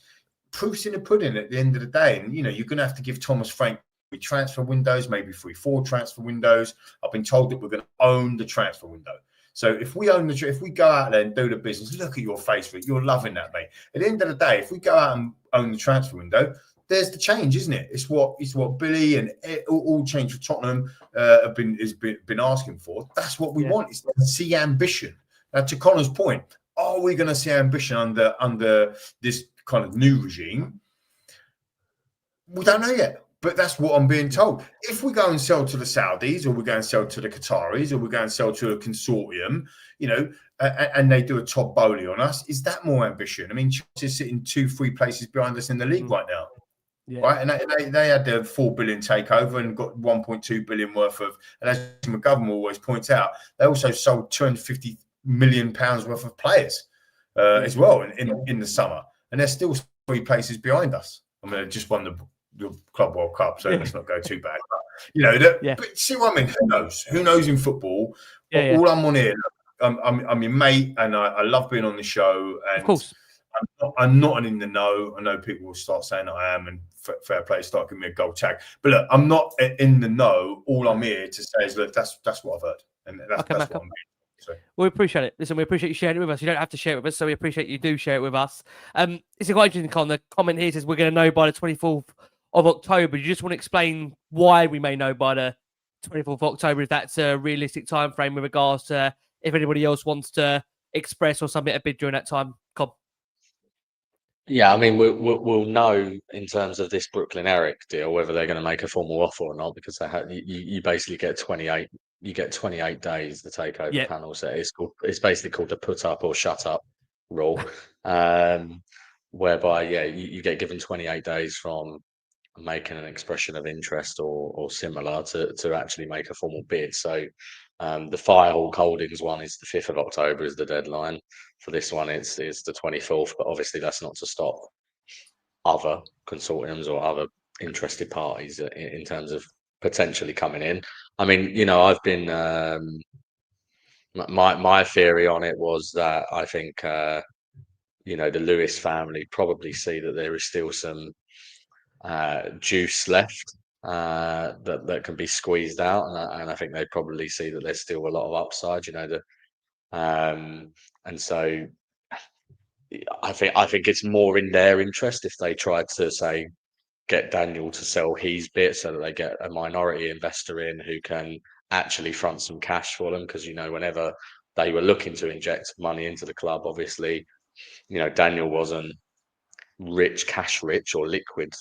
Proof's in the pudding at the end of the day. And, you know, you're going to have to give Thomas Frank 3 transfer windows, maybe 3-4 transfer windows. I've been told that we're going to own the transfer window. So if we if we go out there and do the business, look at your face, Rick. You're loving that, mate. At the end of the day, if we go out and own the transfer window, there's the change, isn't it? It's what Billy and all change for Tottenham have been asking for. That's what we want. It's to see ambition. Now, to Connor's point, are we going to see ambition under this kind of new regime? We don't know yet. But that's what I'm being told. If we go and sell to the Saudis, or we go and sell to the Qataris, or we go and sell to a consortium, you know, and they do a top bowley on us, is that more ambition? I mean, Chelsea's sitting 2-3 places behind us in the league right now, right? And they had the 4 billion takeover and got 1.2 billion worth of. And as McGovern always points out, they also sold 250 million pounds worth of players as well in the summer, and they're still 3 places behind us. I mean, they just won the Club World Cup, so let's not go too bad. But, you know, but see what I mean? Who knows? Who knows in football? All I'm on here, I'm your mate, and I love being on the show. And of course, I'm not an in the know. I know people will start saying that I am, and fair play, start giving me a gold tag. But look, I'm not in the know. All I'm here to say is, look, that's what I've heard, and that's what I'm doing. So. We appreciate it. Listen, we appreciate you sharing it with us. You don't have to share it with us, so we appreciate you do share it with us. It's a quite interesting the comment here says we're going to know by the 24th of October. You just want to explain why we may know by the 24th of October, if that's a realistic time frame with regards to if anybody else wants to express or submit a bid during that time. Cobb. Yeah, I mean, we'll know in terms of this Brooklyn Eric deal whether they're going to make a formal offer or not, because they have, you basically get 28. You get 28 days. The takeover panel set. It's basically called the put up or shut up rule, whereby you get given 28 days from making an expression of interest or similar to actually make a formal bid. So the Firehawk Holdings one is the 5th of October is the deadline. For this one, it's the 24th, but obviously that's not to stop other consortiums or other interested parties in terms of potentially coming in. I mean, you know, I've been my theory on it was that I think you know, the Lewis family probably see that there is still some juice left that can be squeezed out, and I think they probably see that there's still a lot of upside, you know, and so I think it's more in their interest if they try to say get Daniel to sell his bit so that they get a minority investor in who can actually front some cash for them, because, you know, whenever they were looking to inject money into the club, obviously, you know, Daniel wasn't cash rich or liquid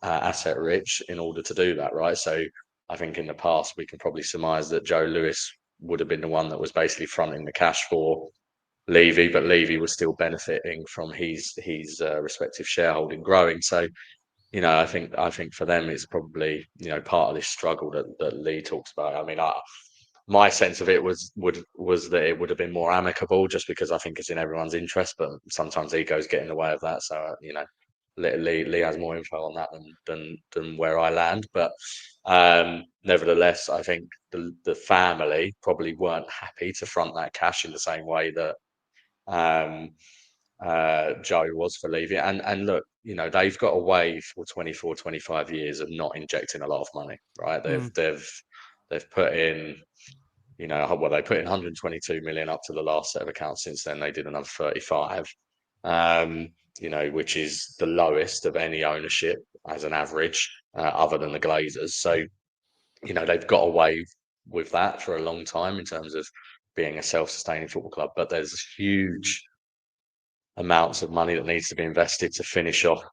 asset rich in order to do that, right? So I think in the past we can probably surmise that Joe Lewis would have been the one that was basically fronting the cash for Levy, but Levy was still benefiting from his respective shareholding growing. So, you know, I think for them it's probably, you know, part of this struggle that Lee talks about. I mean, my sense of it was that it would have been more amicable, just because I think it's in everyone's interest, but sometimes egos get in the way of that. So, you know, Lee has more info on that than where I land. But nevertheless, I think the family probably weren't happy to front that cash in the same way that Joe was for Levy. And look, you know, they've got a way for 24, 25 years of not injecting a lot of money, right? They've put in, you know, well, they put in 122 million up to the last set of accounts. Since then, they did another 35, you know, which is the lowest of any ownership as an average, other than the Glazers. So, you know, they've got away with that for a long time in terms of being a self-sustaining football club. But there's huge amounts of money that needs to be invested to finish off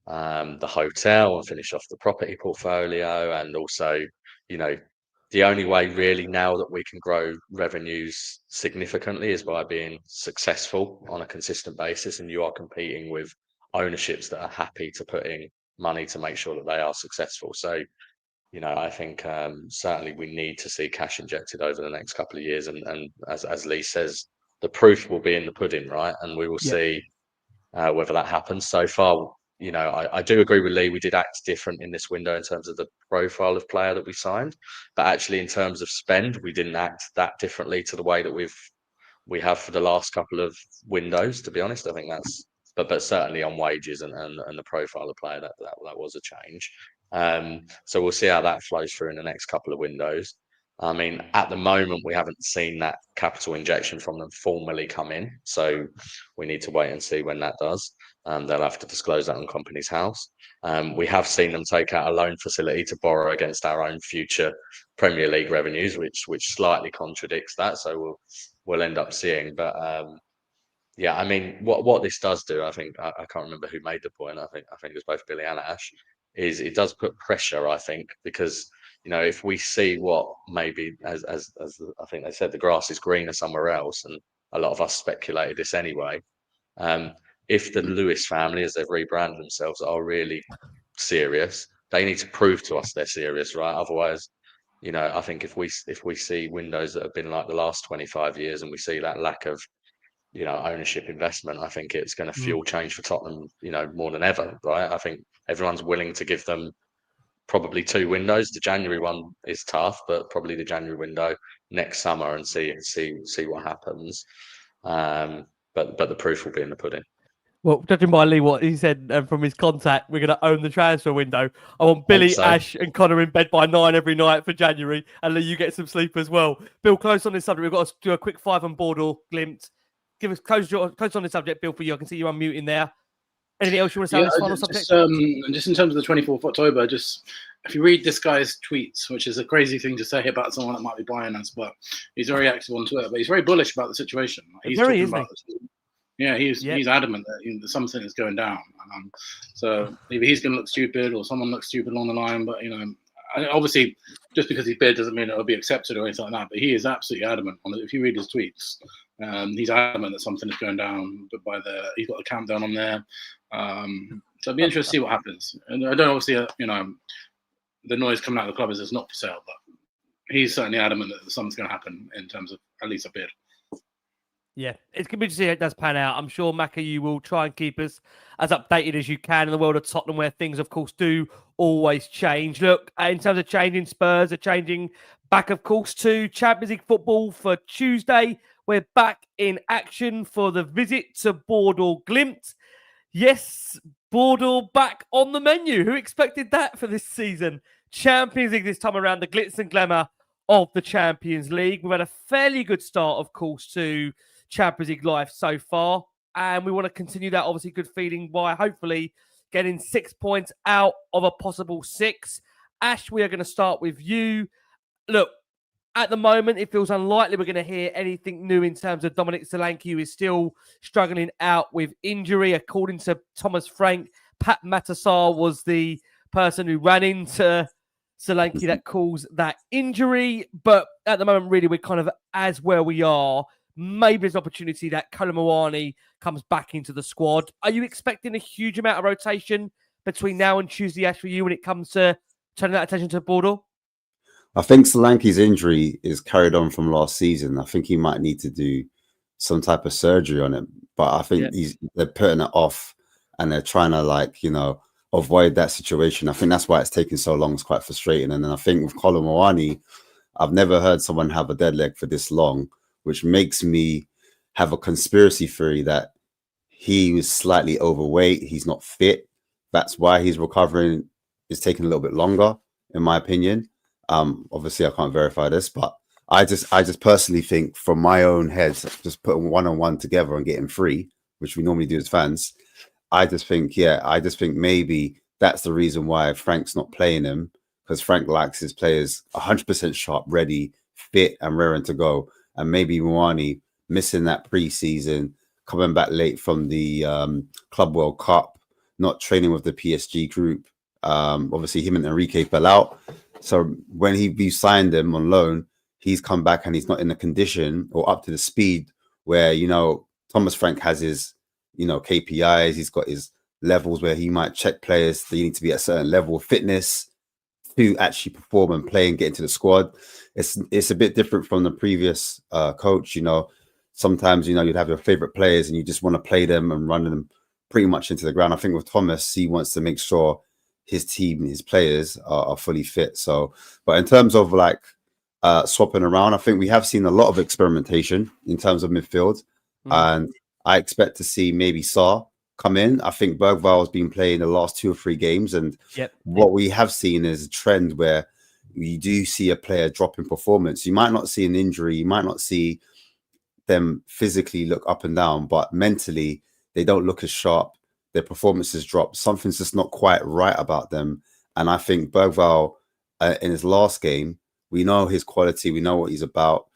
the hotel and finish off the property portfolio. And also, you know, the only way really now that we can grow revenues significantly is by being successful on a consistent basis. And you are competing with ownerships that are happy to put in money to make sure that they are successful. So, you know, I think certainly we need to see cash injected over the next couple of years. And as Lee says, the proof will be in the pudding, right? And we will see whether that happens. So far, I do agree with Lee. We did act different in this window in terms of the profile of player that we signed, but actually in terms of spend, we didn't act that differently to the way that we have for the last couple of windows. To be honest, I think that's, but certainly on wages and the profile of player, that was a change. So we'll see how that flows through in the next couple of windows. I mean, at the moment, we haven't seen that capital injection from them formally come in. So we need to wait and see when that does. They'll have to disclose that on Company's House. We have seen them take out a loan facility to borrow against our own future Premier League revenues, which slightly contradicts that. So we'll end up seeing. But yeah, I mean, what this does do, I think, I can't remember who made the point. I think it was both Billy and Ash. Is it does put pressure, I think, because if we see what maybe as I think they said, the grass is greener somewhere else, and a lot of us speculated this anyway. If the Lewis family, as they've rebranded themselves, are really serious, they need to prove to us they're serious, right? Otherwise, I think if we see windows that have been like the last 25 years, and we see that lack of ownership investment, I think it's going to fuel change for Tottenham, more than ever, right? I think everyone's willing to give them probably 2 windows. The January one is tough, but probably the January window next summer, and see what happens. But the proof will be in the pudding. Well, judging by Lee, what he said from his contact, we're going to own the transfer window. I want Billy, Ash, and Connor in bed by 9 every night for January, and Lee, you get some sleep as well. Bill, close on this subject. We've got to do a quick 5 on Boardroom, Glimt. Give us close on this subject, Bill, for you. I can see you're unmuting there. Anything else you want to say on this final subject? Just in terms of the 24th of October, if you read this guy's tweets, which is a crazy thing to say about someone that might be buying us, but he's very active on Twitter, but he's very bullish about the situation. He's talking about he's adamant that something is going down. So maybe he's going to look stupid, or someone looks stupid along the line, but obviously, just because he's bid doesn't mean it'll be accepted or anything like that. But he is absolutely adamant on it. If you read his tweets, he's adamant that something is going down. But he's got the countdown on there. So it'll be interesting to see what happens. And I don't obviously, the noise coming out of the club is it's not for sale, but he's certainly adamant that something's going to happen in terms of at least a bid. Yeah, it's going to be to see how it does pan out. I'm sure, Macca, you will try and keep us as updated as you can in the world of Tottenham, where things, of course, do always change. Look, in terms of changing, Spurs are changing back, of course, to Champions League football for Tuesday. We're back in action for the visit to Boardroom Glimt. Yes, Boardroom back on the menu. Who expected that for this season? Champions League this time around, the glitz and glamour of the Champions League. We've had a fairly good start, of course, to Champions League life so far, and we want to continue that obviously good feeling by hopefully getting 6 points out of a possible 6. Ash, we are going to start with you. Look, at the moment, it feels unlikely we're going to hear anything new in terms of Dominic Solanke, who is still struggling out with injury. According to Thomas Frank, Pat Matassar was the person who ran into Solanke that caused that injury. But at the moment, really, we're kind of as where we are. Maybe there's an opportunity that Colomwani comes back into the squad. Are you expecting a huge amount of rotation between now and Tuesday, Ash, for you when it comes to turning that attention to Boardroom? I think Solanke's injury is carried on from last season. I think he might need to do some type of surgery on it. But I think they're putting it off, and they're trying to avoid that situation. I think that's why it's taking so long. It's quite frustrating. And then I think with Colomwani, I've never heard someone have a dead leg for this long, which makes me have a conspiracy theory that he was slightly overweight. He's not fit. That's why he's recovering. It's taking a little bit longer, in my opinion. Obviously, I can't verify this, but I just personally think, from my own head, just putting 1-on-1 together and getting 3, which we normally do as fans, I just think maybe that's the reason why Frank's not playing him, because Frank likes his players 100% sharp, ready, fit, and raring to go. And maybe Mwani missing that pre-season, coming back late from the Club World Cup, not training with the PSG group. Obviously, him and Enrique fell out. So when we signed him on loan, he's come back and he's not in the condition or up to the speed where, Thomas Frank has his, KPIs. He's got his levels where he might check players. They need to be at a certain level of fitness to actually perform and play and get into the squad. It's a bit different from the previous coach. Sometimes, you'd have your favorite players and you just want to play them and run them pretty much into the ground. I think with Thomas, he wants to make sure his team, his players are fully fit. So, but in terms of like swapping around, I think we have seen a lot of experimentation in terms of midfield, and I expect to see maybe Sarr come in. I think Bergvall has been playing the last 2 or 3 games, and what we have seen is a trend where you do see a player drop in performance. You might not see an injury, you might not see them physically look up and down, but mentally they don't look as sharp. Their performances drop. Something's just not quite right about them. And I think Bergvall, in his last game, we know his quality, we know what he's about.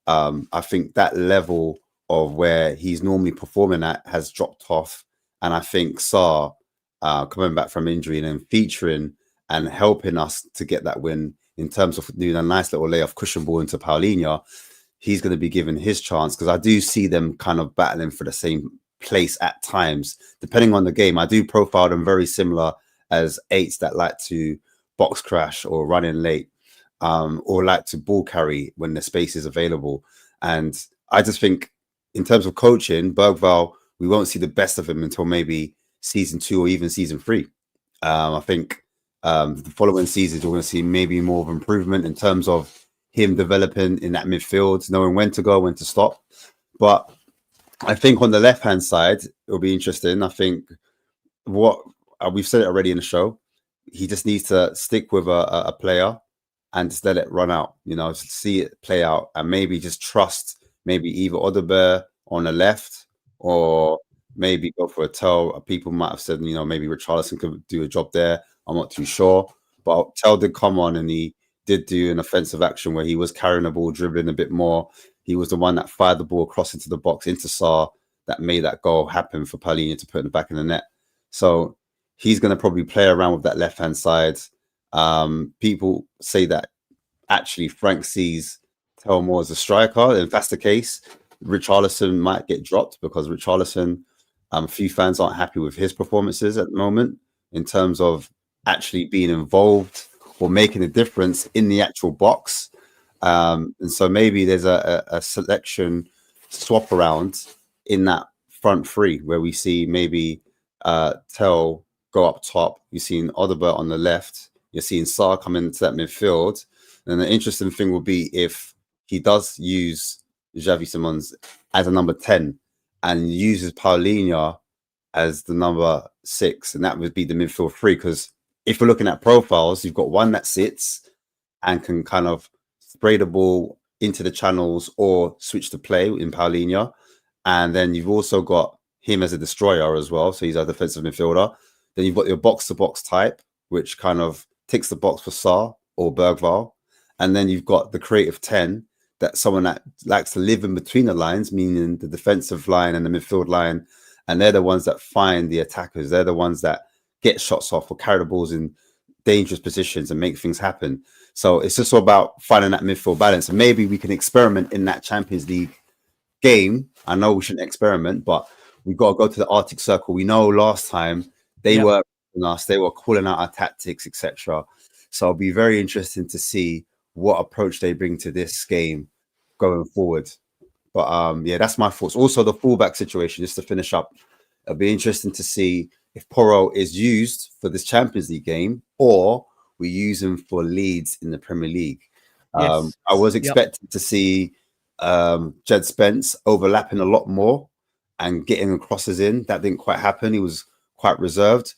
I think that level of where he's normally performing at has dropped off. And I think Sarr, coming back from injury and then featuring and helping us to get that win in terms of doing a nice little layoff cushion ball into Paulinho, he's going to be given his chance, because I do see them kind of battling for the same place at times, depending on the game. I do profile them very similar as 8s that like to box crash or run in late, or like to ball carry when the space is available. And I just think in terms of coaching, Bergvall, we won't see the best of him until maybe season 2 or even season 3. I think the following seasons we're going to see maybe more of improvement in terms of him developing in that midfield, knowing when to go, when to stop. But I think on the left-hand side, it'll be interesting. I think what we've said it already in the show, he just needs to stick with a player and just let it run out, see it play out, and maybe just trust maybe either Odobert on the left or maybe go for a Tell. People might have said, maybe Richarlison could do a job there. I'm not too sure. But Tell did come on and he did do an offensive action where he was carrying the ball, dribbling a bit more. He was the one that fired the ball across into the box, into Sarr, that made that goal happen for Paulinho to put in the back of the net. So he's going to probably play around with that left-hand side. People say that actually Frank sees Tell more as a striker. If that's the case, Richarlison might get dropped, because Richarlison, a few fans aren't happy with his performances at the moment in terms of actually being involved or making a difference in the actual box. And so maybe there's a selection swap around in that front 3 where we see maybe Tell go up top. You're seeing Odobert on the left. You're seeing Sarr come into that midfield. And the interesting thing will be if he does use Xavi Simons as a number 10 and uses Paulinho as the number 6, and that would be the midfield 3. Because if we're looking at profiles, you've got one that sits and can kind of spray the ball into the channels or switch to play in Paulinho. And then you've also got him as a destroyer as well. So he's a defensive midfielder. Then you've got your box-to-box type, which kind of ticks the box for Sarr or Bergvall. And then you've got the creative 10, that someone that likes to live in between the lines, meaning the defensive line and the midfield line. And they're the ones that find the attackers. They're the ones that get shots off or carry the balls in dangerous positions and make things happen. So it's just all about finding that midfield balance. And maybe we can experiment in that Champions League game. I know we shouldn't experiment, but we've got to go to the Arctic Circle. We know last time they were us, they were calling out our tactics, etc. So it'll be very interesting to see what approach they bring to this game going forward. But that's my thoughts. Also, the fullback situation, just to finish up, it'll be interesting to see if Porro is used for this Champions League game or we use him for Leeds in the Premier League. I was expecting to see Jed Spence overlapping a lot more and getting the crosses in. That didn't quite happen. He was quite reserved.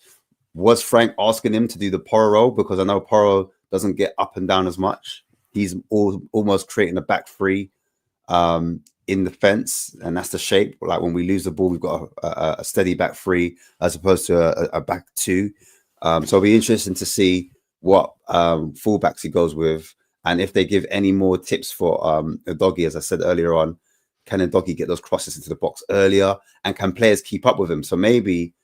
Was Frank asking him to do the Porro role? Because I know Porro doesn't get up and down as much. He's almost creating a back 3 in the fence, and that's the shape. Like when we lose the ball, we've got a steady back 3 as opposed to a back 2. So it'll be interesting to see what fullbacks he goes with, and if they give any more tips for Udogie. As I said earlier on, can Udogie get those crosses into the box earlier, and can players keep up with him? So maybe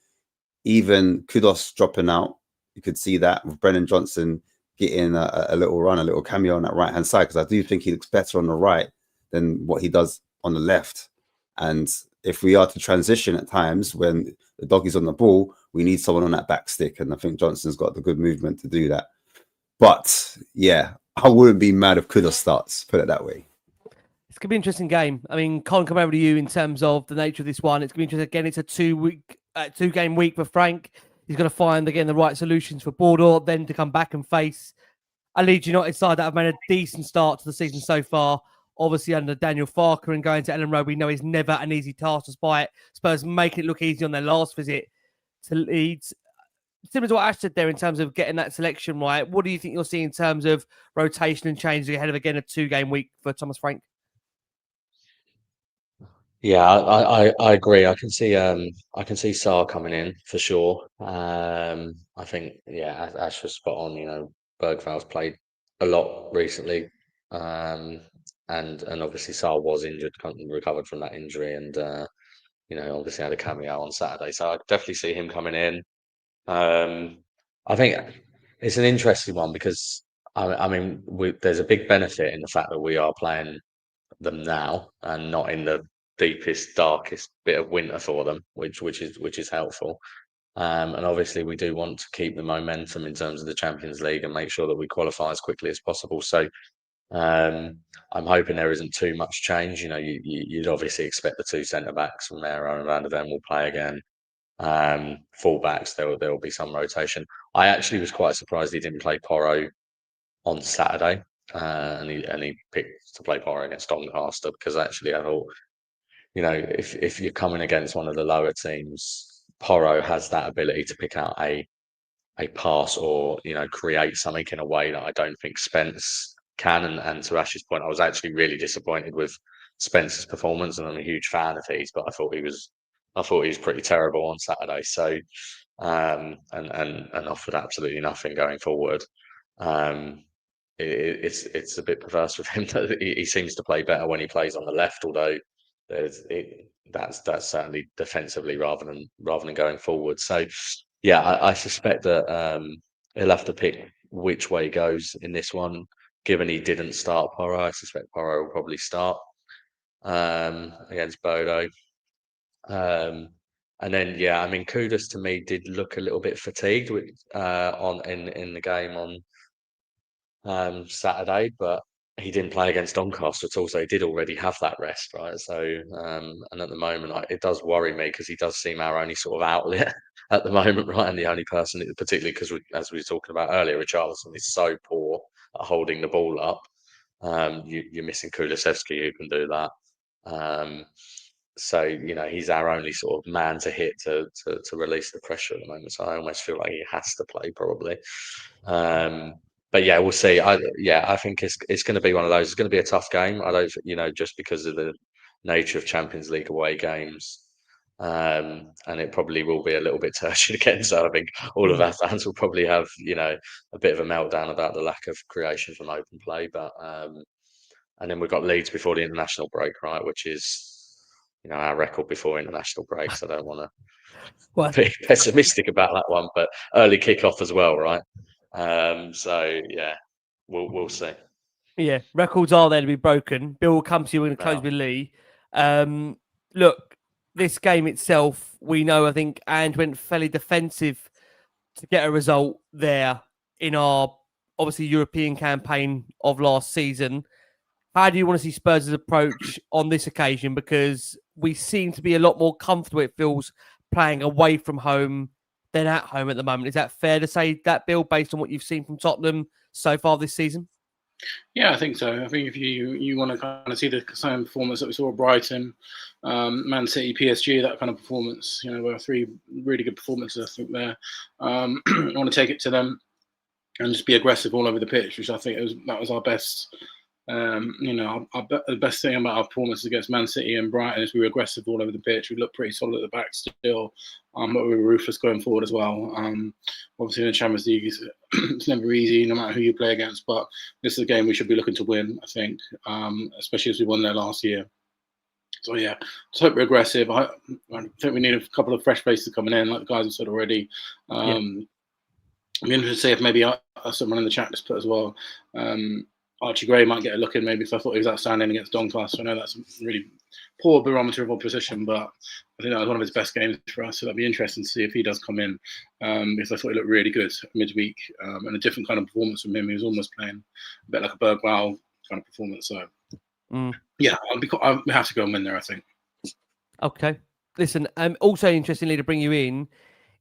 even Kudos dropping out, you could see that with Brennan Johnson getting a little run, a little cameo on that right hand side, because I do think he looks better on the right than what he does on the left. And if we are to transition at times when the doggy's on the ball, we need someone on that back stick, and I think Johnson's got the good movement to do that. But yeah, I wouldn't be mad if Kudos starts, put it that way. It's going to be an interesting game. I mean, Colin, come over to you in terms of the nature of this one. It's going to be interesting. Again, it's a 2-week 2-game week for Frank. He's going to find again the right solutions for Bodø, then to come back and face a Leeds United side that have made a decent start to the season so far. Obviously, under Daniel Farker and going to Ellen Road, we know is never an easy task, despite Spurs making it look easy on their last visit to Leeds. Similar to what Ash said there in terms of getting that selection right, what do you think you'll see in terms of rotation and changes ahead of, again, a 2-game week for Thomas Frank? Yeah, I agree. I can see Sarr coming in for sure. I think, yeah, Ash was spot on. You know, Bergval's played a lot recently, and obviously Sarr was injured, recovered from that injury, and you know, obviously had a cameo on Saturday. So I definitely see him coming in. I think it's an interesting one because I mean, there's a big benefit in the fact that we are playing them now and not in the deepest, darkest bit of winter for them, which is helpful. And obviously, we do want to keep the momentum in terms of the Champions League and make sure that we qualify as quickly as possible. So I'm hoping there isn't too much change. You know, you'd obviously expect the 2 centre backs from there and Van der Ven will play again. Full backs, there will be some rotation. I actually was quite surprised he didn't play Porro on Saturday, and he picked to play Porro against Doncaster because actually I thought, you know, if you're coming against one of the lower teams, Porro has that ability to pick out a pass or, you know, create something in a way that I don't think Spence can. And to Ash's point, I was actually really disappointed with Spence's performance, and I'm a huge fan of his, but I thought he was pretty terrible on Saturday. So and offered absolutely nothing going forward. It's a bit perverse with him that he seems to play better when he plays on the left, although that's certainly defensively rather than going forward. So yeah, I suspect that he'll have to pick which way he goes in this one. Given he didn't start Porro, I suspect Porro will probably start against Bodø. And then yeah, I mean, Kudus to me did look a little bit fatigued in the game on Saturday, but he didn't play against Doncaster at all, so he did already have that rest, right? So, and at the moment, it does worry me because he does seem our only sort of outlet at the moment, right? And the only person, particularly because, as we were talking about earlier, Richarlison is so poor at holding the ball up. You're missing Kulusevski who can do that. So, you know, he's our only sort of man to hit to release the pressure at the moment. So I almost feel like he has to play probably. But yeah, we'll see. I think it's going to be one of those. It's going to be a tough game. I don't, you know, just because of the nature of Champions League away games, and it probably will be a little bit turgid again. So I think all of our fans will probably have, you know, a bit of a meltdown about the lack of creation from open play. But and then we've got Leeds before the international break, right? Which is, you know, our record before international breaks. I don't want to be pessimistic about that one, but early kickoff as well, right? So yeah, we'll see. Yeah, records are there to be broken. Bill will come to you and close with Lee. Look, this game itself, we know, I think Ange went fairly defensive to get a result there in our obviously European campaign of last season. How do you want to see Spurs' approach on this occasion? Because we seem to be a lot more comfortable, it feels, playing away from home than at home at the moment. Is that fair to say that, Bill, based on what you've seen from Tottenham so far this season? Yeah, I think so. I think if you want to kind of see the same performance that we saw at Brighton, Man City, PSG, that kind of performance, you know, were 3 really good performances, I think, there. I want to take it to them and just be aggressive all over the pitch, which I think that was our best. You know, the best thing about our performances against Man City and Brighton is we were aggressive all over the pitch. We looked pretty solid at the back still, but we were ruthless going forward as well. Obviously, in the Champions League, it's never easy, no matter who you play against. But this is a game we should be looking to win, I think, especially as we won there last year. So yeah, just hope we're aggressive. I think we need a couple of fresh faces coming in, like the guys have said already. I'm interested to see if maybe someone in the chat just put as well. Archie Gray might get a look in maybe, because I thought he was outstanding against Doncaster. I know that's a really poor barometer of opposition, but I think that was one of his best games for us. So that'd be interesting to see if he does come in, because I thought he looked really good midweek, and a different kind of performance from him. He was almost playing a bit like a Bergwall kind of performance. So yeah, we have to go and win there, I think. Okay. listen, also interestingly to bring you in,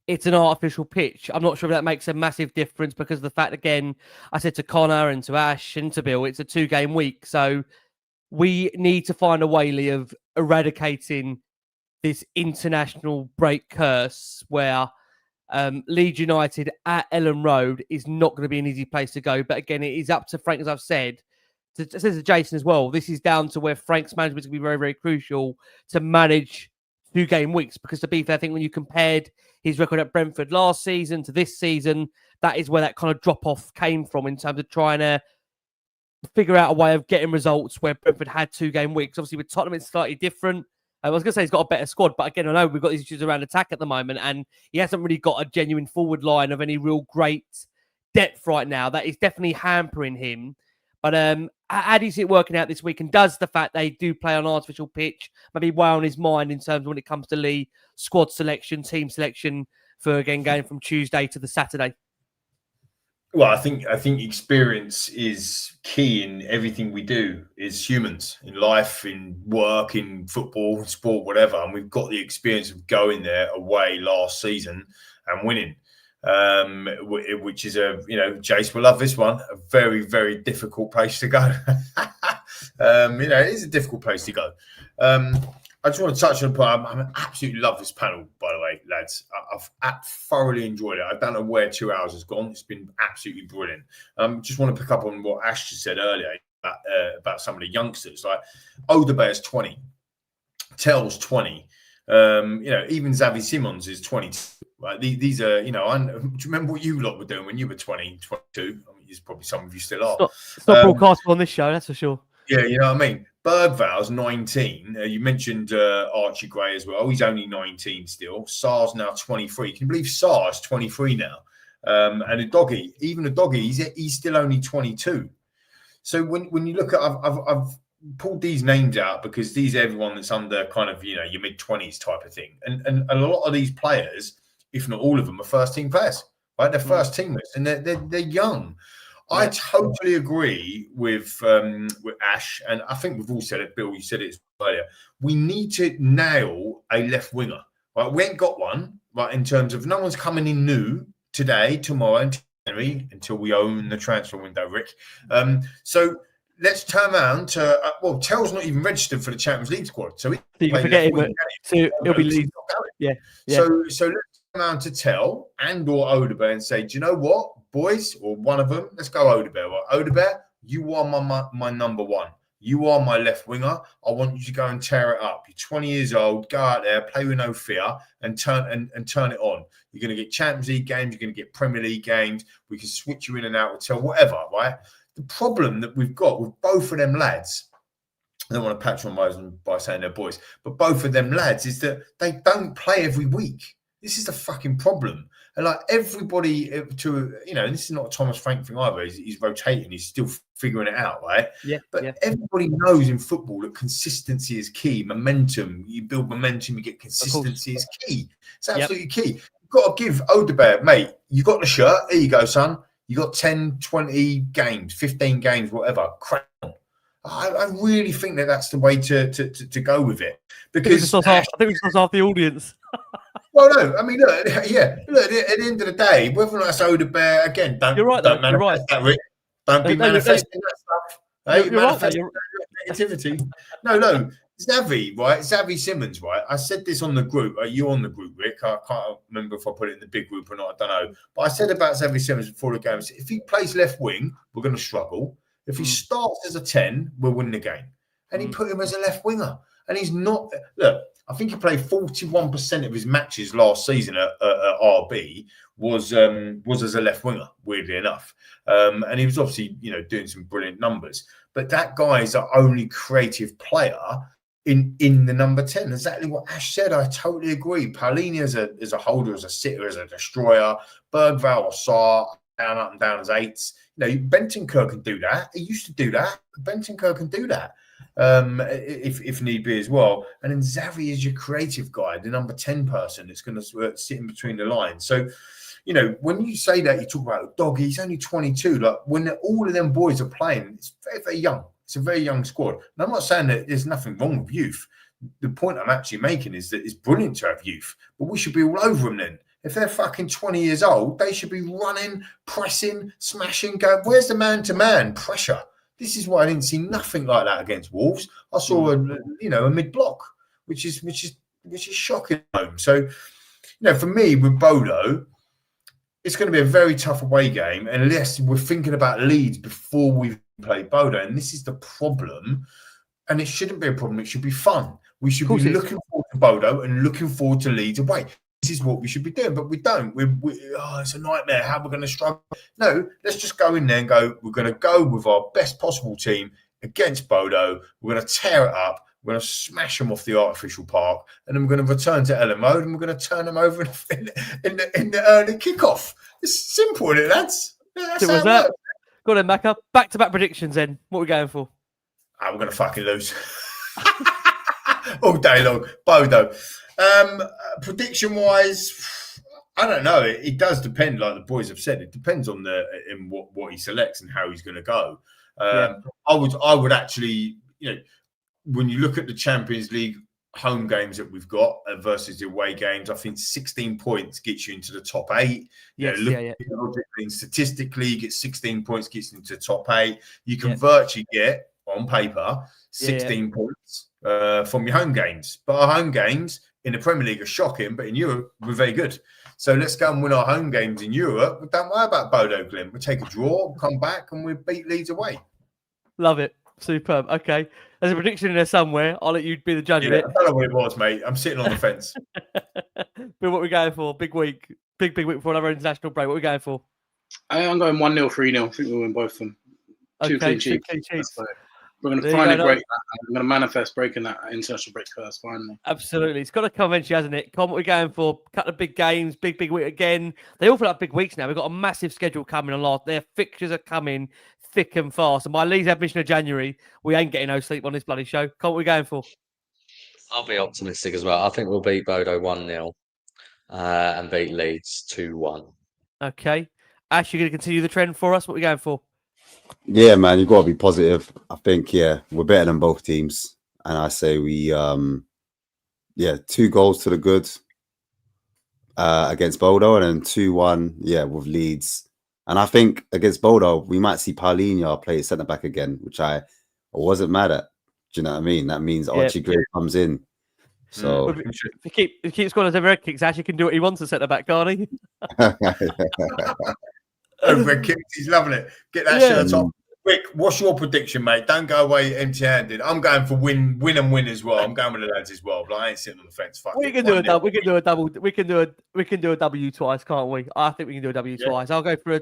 it's an artificial pitch. I'm not sure if that makes a massive difference because of the fact, again, I said to Connor and to Ash and to Bill, it's a 2-game week. So we need to find a way, Lee, of eradicating this international break curse where Leeds United at Ellen Road is not going to be an easy place to go. But again, it is up to Frank, as I've said, to Jason as well. This is down to where Frank's management is going to be very, very crucial to manage 2-game weeks. Because to be fair, I think when you compared his record at Brentford last season to this season, that is where that kind of drop-off came from in terms of trying to figure out a way of getting results where Brentford had 2-game weeks. Obviously, with Tottenham, it's slightly different. I was going to say he's got a better squad, but again, I know we've got these issues around attack at the moment, and he hasn't really got a genuine forward line of any real great depth right now. That is definitely hampering him. But how do you see it working out this week? And does the fact they do play on artificial pitch maybe weigh on his mind in terms of when it comes to Lee squad selection, team selection for, again, going from Tuesday to the Saturday? Well, I think experience is key in everything we do as humans, in life, in work, in football, sport, whatever. And we've got the experience of going there away last season and winning, which is Jace will love this one, a very, very difficult place to go. It is a difficult place to go. I just want to touch on. I absolutely love this panel, by the way, lads. I've thoroughly enjoyed it. I don't know where 2 hours has gone. It's been absolutely brilliant. Just want to pick up on what Ash just said earlier about some of the youngsters. Like Odebear's 20, Tell's 20. Even Xavi Simons is 22. Right? These are, do you remember what you lot were doing when you were 20, 22? I mean, there's probably some of you still are. It's not broadcast on this show, that's for sure. Yeah, you know what I mean? Bergval's 19. You mentioned Archie Gray as well. He's only 19 still. Sar's now 23. Can you believe Sar's 23 now? And a doggy, he's still only 22. So when you look at, I've pulled these names out because these are everyone that's under kind of, your mid-20s type of thing. And a lot of these players, if not all of them, are first-team players, right? They're first teamers and they're young. I totally agree with Ash, and I think we've all said it. Bill, you said it earlier. We need to nail a left winger. Right, we ain't got one. Right, in terms of no one's coming in new today, tomorrow, and January until we own the transfer window, Rick. So let's turn around to Tell's not even registered for the Champions League squad, so you can forget him. So it'll be Leeds. Yeah. So let's turn around to Tell and or Odebear and say, do you know what? Boys, or one of them, let's go Odebear. Well, Odebear, you are my number one. You are my left winger. I want you to go and tear it up. You're 20 years old. Go out there, play with no fear, and turn it on. You're going to get Champions League games. You're going to get Premier League games. We can switch you in and out with Tell, whatever, right? The problem that we've got with both of them lads, I don't want to patronise them by saying they're boys, but both of them lads is that they don't play every week. This is the fucking problem. And like everybody this is not a Thomas Frank thing either. He's rotating. He's still figuring it out, right? Yeah. But everybody knows in football that consistency is key. Momentum. You build momentum, you get consistency is key. It's absolutely key. You've got to give Odebear, mate, you got the shirt. Here you go, son. You got 10, 20 games, 15 games, whatever. Crack on. I really think that's the way to go with it. Because I think we just half the audience. Well, no, I mean, look, at the end of the day, whether or not it's Odebear, again, don't manifest that, Rick. Don't be manifesting that stuff. Hey, manifesting that negativity. No, Xavi, right? Xavi Simons, right? I said this on the group. Are you on the group, Rick? I can't remember if I put it in the big group or not. I don't know. But I said about Xavi Simons before the game, if he plays left wing, we're going to struggle. If he starts as a 10, we'll win the game. And he put him as a left winger. And he's not. Look, I think he played 41% of his matches last season at RB was as a left winger, weirdly enough. And he was obviously, doing some brilliant numbers. But that guy is our only creative player in the number 10. Exactly what Ash said. I totally agree. Paulini is a holder, as a sitter, as a destroyer. Bergval or Sarr, up and down as eights. Bentancur can do that. He used to do that. Bentancur can do that. If need be as well. And then Xavi is your creative guy, the number 10 person that's going to sit in between the lines. So, when you say that, you talk about Doggy, he's only 22. Like when all of them boys are playing, it's very, very young. It's a very young squad. And I'm not saying that there's nothing wrong with youth. the point I'm actually making is that it's brilliant to have youth, but we should be all over them then. If they're fucking 20 years old, they should be running, pressing, smashing, going, where's the man-to-man pressure? This is why I didn't see nothing like that against Wolves. I saw a mid-block, which is shocking. So, for me, with Bodø, it's going to be a very tough away game unless we're thinking about Leeds before we play Bodø. And this is the problem. And it shouldn't be a problem. It should be fun. We should be looking forward to Bodø and looking forward to Leeds away. This is what we should be doing, but we don't. It's a nightmare. How we're going to struggle? No, let's just go in there and go. We're going to go with our best possible team against Bodø. We're going to tear it up. We're going to smash them off the artificial park, and then we're going to return to Ellen Mode, and we're going to turn them over in the early kickoff. It's simple, isn't it, lads? That's how it works. Got it, Macca. Back-to-back predictions. Then what are we going for? We're going to fucking lose all day long. Bodø. Prediction wise, I don't know. It does depend, like the boys have said. It depends on in what he selects and how he's going to go. I would actually, when you look at the Champions League home games that we've got versus the away games, I think 16 points gets you into the top 8. And statistically, you get 16 points gets you into the top 8. You can virtually get on paper 16 points from your home games, but our home games in the Premier League are shocking, but in Europe, we're very good. So let's go and win our home games in Europe. But don't worry about Bodø, Glimt. We'll take a draw, we'll come back, and we'll beat Leeds away. Love it. Superb. Okay. There's a prediction in there somewhere. I'll let you be the judge of it. I don't know what it was, mate. I'm sitting on the fence. Bill, what are we going for? Big week. Big week before another international break. What are we going for? I'm going 1-0, 3-0. I think we'll win both of them. Two clean sheets. We're going to finally break that. I'm going to manifest breaking that international break curse finally. Absolutely. It's got to come eventually, hasn't it? Come, what we're going for. Couple of big games, big week again. They all feel like big weeks now. We've got a massive schedule coming along. Their fixtures are coming thick and fast. And by Lee's admission of January, we ain't getting no sleep on this bloody show. Come, what we're going for. I'll be optimistic as well. I think we'll beat Bodø 1-0 and beat Leeds 2-1. Okay. Ash, you're going to continue the trend for us? What are we going for? Yeah, man, you've got to be positive. I think, we're better than both teams. And I say we, 2 goals to the good against Bodø and then 2-1, with Leeds. And I think against Bodø, we might see Paulinho play centre-back again, which I wasn't mad at. Do you know what I mean? That means Archie Gray comes in. So if he keeps scoring those overhead kicks, Ash, he can do what he wants to centre-back, can't he? Overhead kicks, he's loving it. Get that shirt off. Quick, what's your prediction, mate? Don't go away empty-handed. I'm going for win as well. I'm going with the lads as well, but I ain't sitting on the fence. We can do a double. We can do a W twice, can't we? I think we can do a W twice. I'll go for a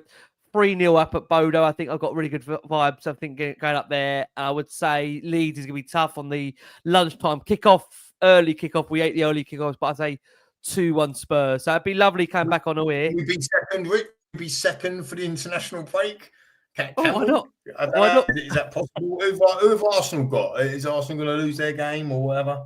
3-0 up at Bodø. I think I've got really good vibes. I think going up there. I would say Leeds is going to be tough on the lunchtime kickoff, early kickoff. We ate the early kickoffs, but I'd say 2-1 Spurs. So it'd be lovely coming back on here. We'd be second, Rick. We'd be second for the international break. Why not? Why not? Is that possible? Who have Arsenal got? Is Arsenal going to lose their game or whatever?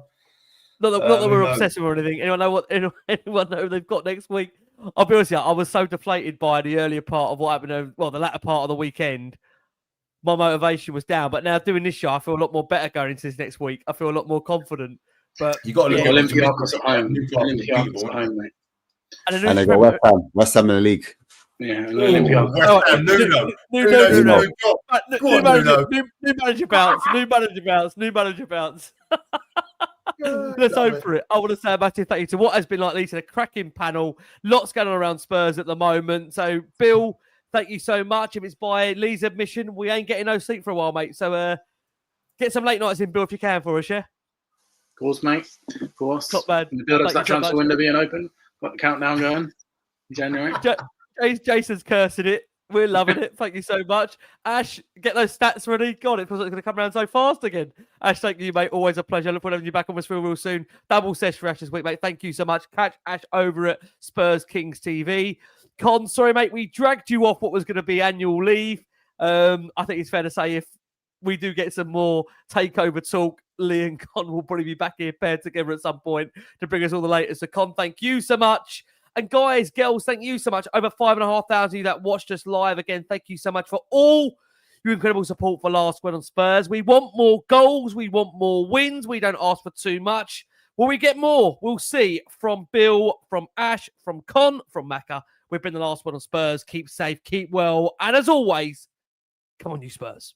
Not that we're obsessive or anything. Anyone know who they've got next week? I'll be honest with you, I was so deflated by the earlier part of what happened, the latter part of the weekend. My motivation was down. But now doing this show, I feel a lot more better going into this next week. I feel a lot more confident. But you got to look at Olympiacos at home. Olympiacos at home, mate. And they got West Ham in the league. Yeah, and Olympiacos. New manager bounce. Let's hope for it. I want to say a massive thank you to what has been, like Lee said, a cracking panel. Lots going on around Spurs at the moment. So, Bill, thank you so much. If it's by Lee's admission, we ain't getting no sleep for a while, mate. So, get some late nights in, Bill, if you can for us, yeah? Of course, mate. Of course. Top man. In the build-up to that transfer window being open. Got the countdown going in January. Jason's cursing it. We're loving it. Thank you so much. Ash, get those stats ready. God, it feels like it's going to come around so fast again. Ash, thank you, mate. Always a pleasure. Look forward to having you back on this real soon. Double sesh for Ash this week, mate. Thank you so much. Catch Ash over at Spurs Kings TV. Con, sorry, mate. We dragged you off what was going to be annual leave. I think it's fair to say if we do get some more takeover talk, Lee and Con will probably be back here paired together at some point to bring us all the latest. So, Con, thank you so much. And guys, girls, thank you so much. Over 5,500 of you that watched us live. Again, thank you so much for all your incredible support for Last Word on Spurs. We want more goals. We want more wins. We don't ask for too much. Will we get more? We'll see. From Bill, from Ash, from Con, from Macca. We've been the Last Word on Spurs. Keep safe, keep well. And as always, come on, you Spurs.